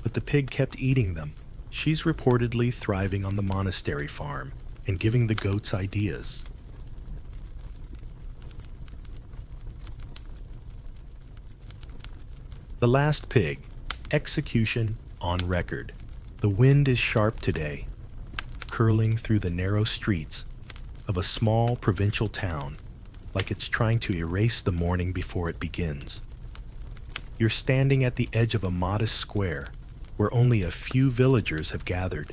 but the pig kept eating them. She's reportedly thriving on the monastery farm and giving the goats ideas. The last pig, execution on record. The wind is sharp today, curling through the narrow streets of a small provincial town, like it's trying to erase the morning before it begins. You're standing at the edge of a modest square where only a few villagers have gathered.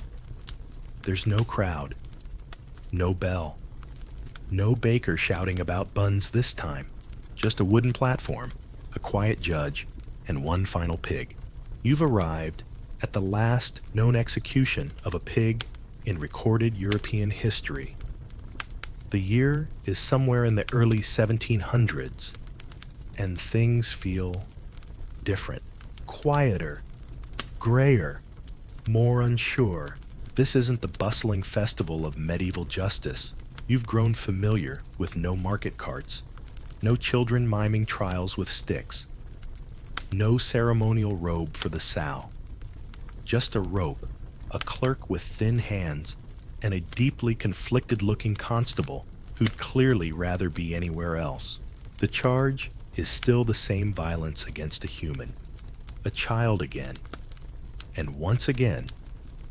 There's no crowd, no bell, no baker shouting about buns this time, just a wooden platform, a quiet judge, and one final pig. You've arrived at the last known execution of a pig in recorded European history. The year is somewhere in the early 1700s, and things feel different, quieter, grayer, more unsure. This isn't the bustling festival of medieval justice. You've grown familiar with no market carts, no children miming trials with sticks, no ceremonial robe for the sow, just a rope, a clerk with thin hands, and a deeply conflicted-looking constable who'd clearly rather be anywhere else. The charge is still the same violence against a human, a child again. And once again,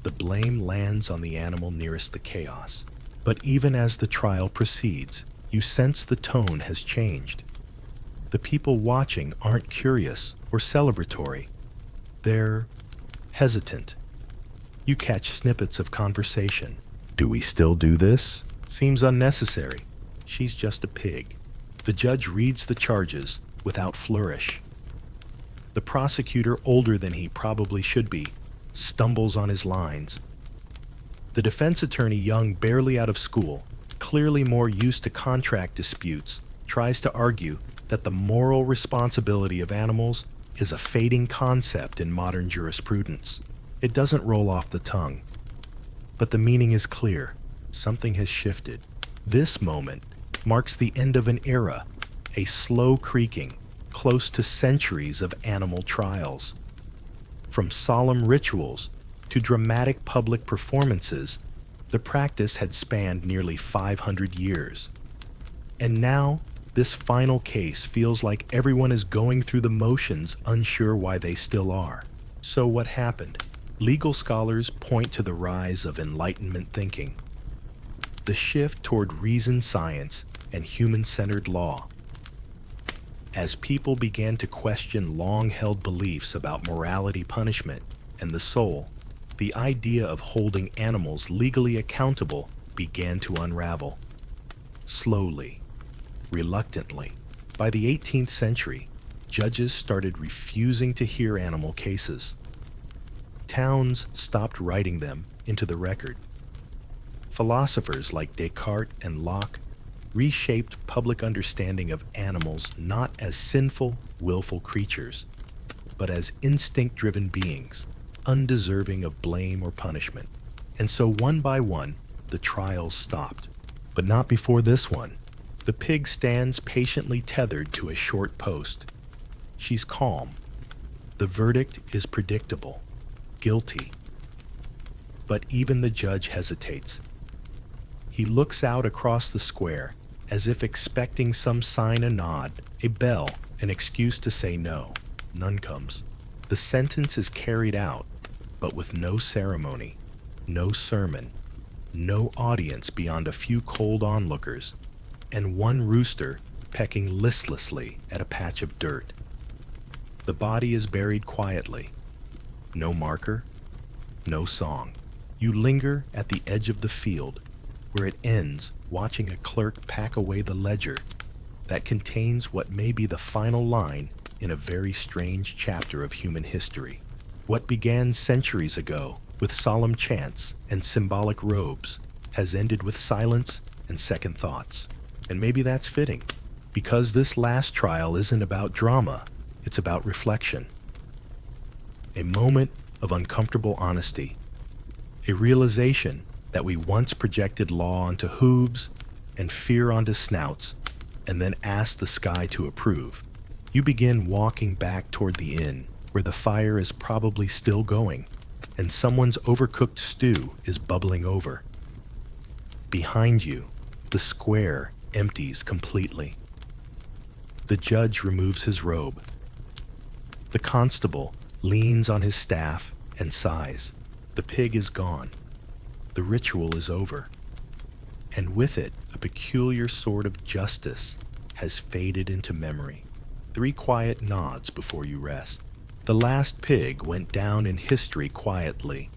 the blame lands on the animal nearest the chaos. But even as the trial proceeds, you sense the tone has changed. The people watching aren't curious or celebratory. They're hesitant. You catch snippets of conversation. Do we still do this? Seems unnecessary. She's just a pig. The judge reads the charges without flourish. The prosecutor, older than he probably should be, stumbles on his lines. The defense attorney, young, barely out of school, clearly more used to contract disputes, tries to argue that the moral responsibility of animals is a fading concept in modern jurisprudence. It doesn't roll off the tongue, but the meaning is clear. Something has shifted. This moment marks the end of an era, a slow creaking, close to centuries of animal trials. From solemn rituals to dramatic public performances, the practice had spanned nearly 500 years. And now, this final case feels like everyone is going through the motions, unsure why they still are. So what happened? Legal scholars point to the rise of Enlightenment thinking, the shift toward reasoned science and human-centered law. As people began to question long-held beliefs about morality, punishment, and the soul, the idea of holding animals legally accountable began to unravel. Slowly, reluctantly, by the 18th century, judges started refusing to hear animal cases. Towns stopped writing them into the record. Philosophers like Descartes and Locke reshaped public understanding of animals not as sinful, willful creatures, but as instinct-driven beings, undeserving of blame or punishment. And so one by one, the trials stopped. But not before this one. The pig stands patiently tethered to a short post. She's calm. The verdict is predictable. Guilty. But even the judge hesitates. He looks out across the square, as if expecting some sign, a nod, a bell, an excuse to say no. None comes. The sentence is carried out, but with no ceremony, no sermon, no audience beyond a few cold onlookers, and one rooster pecking listlessly at a patch of dirt. The body is buried quietly. No marker, no song. You linger at the edge of the field, where it ends, watching a clerk pack away the ledger that contains what may be the final line in a very strange chapter of human history. What began centuries ago with solemn chants and symbolic robes has ended with silence and second thoughts. And maybe that's fitting, because this last trial isn't about drama, it's about reflection. A moment of uncomfortable honesty, a realization that we once projected law onto hooves and fear onto snouts, and then asked the sky to approve. You begin walking back toward the inn, where the fire is probably still going, and someone's overcooked stew is bubbling over. Behind you, the square empties completely. The judge removes his robe. The constable leans on his staff and sighs. The pig is gone. The ritual is over. And with it, a peculiar sort of justice has faded into memory. 3 quiet nods before you rest. The last pig went down in history quietly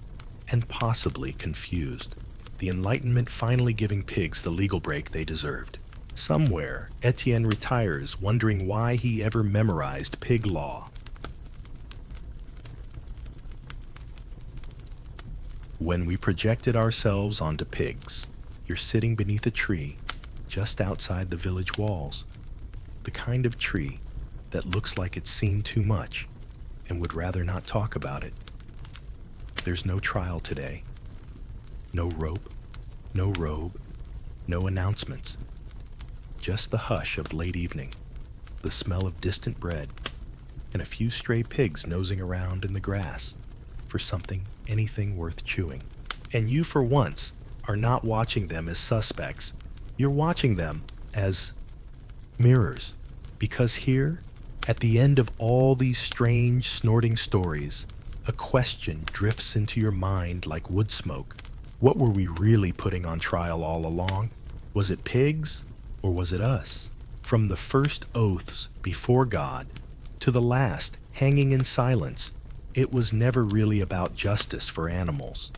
and possibly confused. The Enlightenment finally giving pigs the legal break they deserved. Somewhere, Etienne retires, wondering why he ever memorized pig law. When we projected ourselves onto pigs, you're sitting beneath a tree just outside the village walls. The kind of tree that looks like it's seen too much and would rather not talk about it. There's no trial today. No rope, no robe, no announcements. Just the hush of late evening, the smell of distant bread, and a few stray pigs nosing around in the grass for something, anything worth chewing. And you, for once, are not watching them as suspects. You're watching them as mirrors. Because here, at the end of all these strange, snorting stories, a question drifts into your mind like wood smoke. What were we really putting on trial all along? Was it pigs, or was it us? From the first oaths before God to the last hanging in silence, it was never really about justice for animals.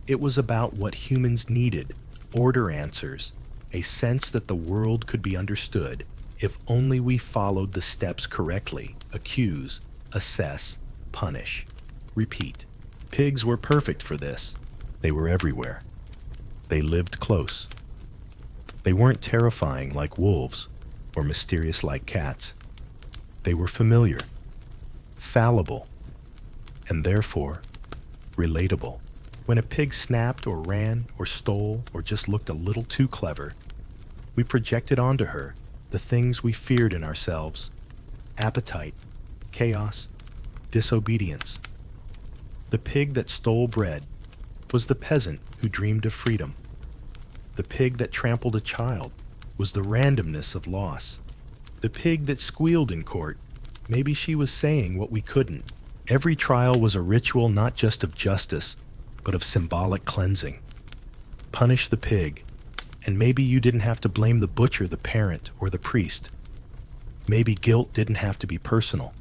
It was about what humans needed, order answers, a sense that the world could be understood if only we followed the steps correctly: accuse, assess, punish, repeat. Pigs were perfect for this. They were everywhere. They lived close. They weren't terrifying like wolves or mysterious like cats. They were familiar. fallible, and therefore relatable. When a pig snapped or ran or stole or just looked a little too clever, we projected onto her the things we feared in ourselves: appetite, chaos, disobedience. The pig that stole bread was the peasant who dreamed of freedom. The pig that trampled a child was the randomness of loss. The pig that squealed in court, maybe she was saying what we couldn't. Every trial was a ritual not just of justice, but of symbolic cleansing. Punish the pig, and maybe you didn't have to blame the butcher, the parent, or the priest. Maybe guilt didn't have to be personal.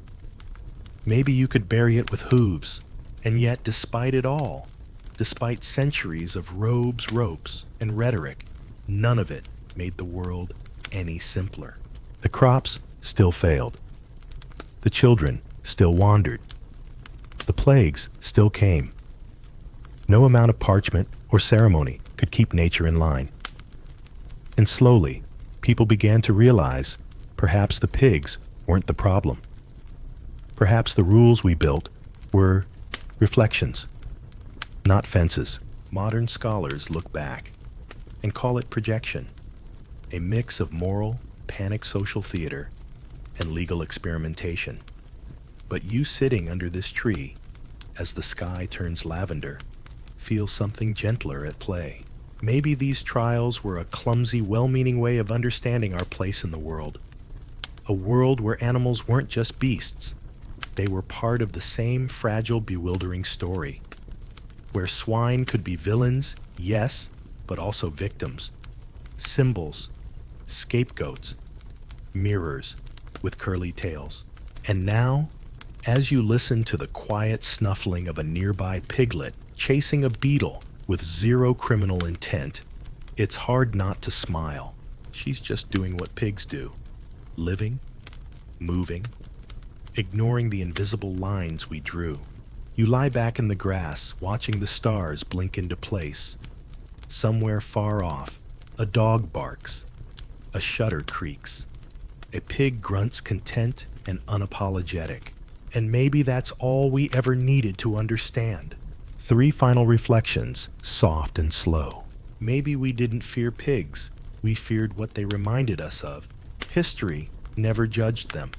Maybe you could bury it with hooves, and yet despite it all, despite centuries of robes, ropes, and rhetoric, none of it made the world any simpler. The crops still failed. The children still wandered. The plagues still came. No amount of parchment or ceremony could keep nature in line. And slowly, people began to realize perhaps the pigs weren't the problem. Perhaps the rules we built were reflections, not fences. Modern scholars look back and call it projection, a mix of moral, panic social theater, and legal experimentation. But you sitting under this tree, as the sky turns lavender, feel something gentler at play. Maybe these trials were a clumsy, well-meaning way of understanding our place in the world. A world where animals weren't just beasts. They were part of the same fragile, bewildering story. Where swine could be villains, yes, but also victims. Symbols, scapegoats, mirrors with curly tails. And now, as you listen to the quiet snuffling of a nearby piglet chasing a beetle with zero criminal intent, it's hard not to smile. She's just doing what pigs do, living, moving, ignoring the invisible lines we drew. You lie back in the grass, watching the stars blink into place. Somewhere far off, a dog barks, a shutter creaks, a pig grunts content and unapologetic. And maybe that's all we ever needed to understand. 3 final reflections, soft and slow. Maybe we didn't fear pigs. We feared what they reminded us of. History never judged them.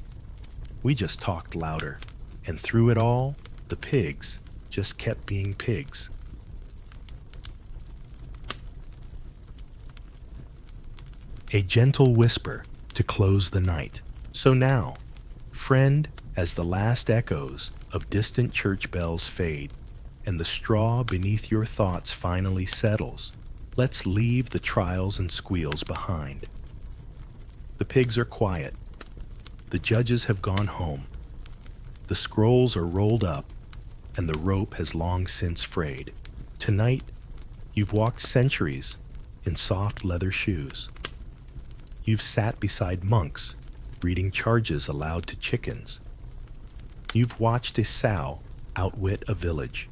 We just talked louder. And through it all, the pigs just kept being pigs. A gentle whisper to close the night. So now, friend, as the last echoes of distant church bells fade, and the straw beneath your thoughts finally settles, let's leave the trials and squeals behind. The pigs are quiet. The judges have gone home. The scrolls are rolled up, and the rope has long since frayed. Tonight, you've walked centuries in soft leather shoes. You've sat beside monks, reading charges aloud to chickens. You've watched a sow outwit a village.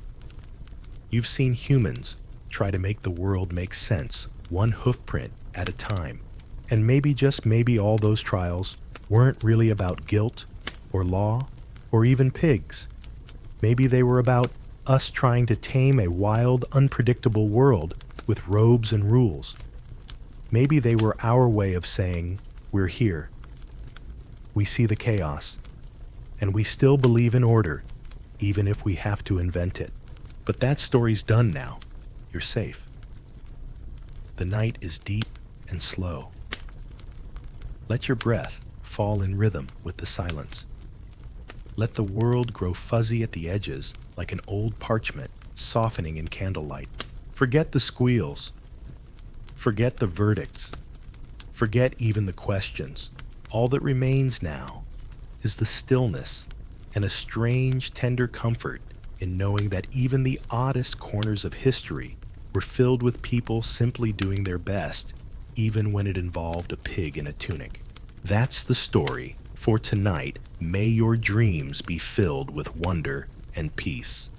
You've seen humans try to make the world make sense, one hoofprint at a time. And maybe, just maybe, all those trials weren't really about guilt or law or even pigs. Maybe they were about us trying to tame a wild, unpredictable world with robes and rules. Maybe they were our way of saying, we're here. We see the chaos, and we still believe in order, even if we have to invent it. But that story's done now. You're safe. The night is deep and slow. Let your breath fall in rhythm with the silence. Let the world grow fuzzy at the edges like an old parchment softening in candlelight. Forget the squeals. Forget the verdicts. Forget even the questions. All that remains now is the stillness and a strange, tender comfort in knowing that even the oddest corners of history were filled with people simply doing their best, even when it involved a pig in a tunic. That's the story for tonight. May your dreams be filled with wonder and peace.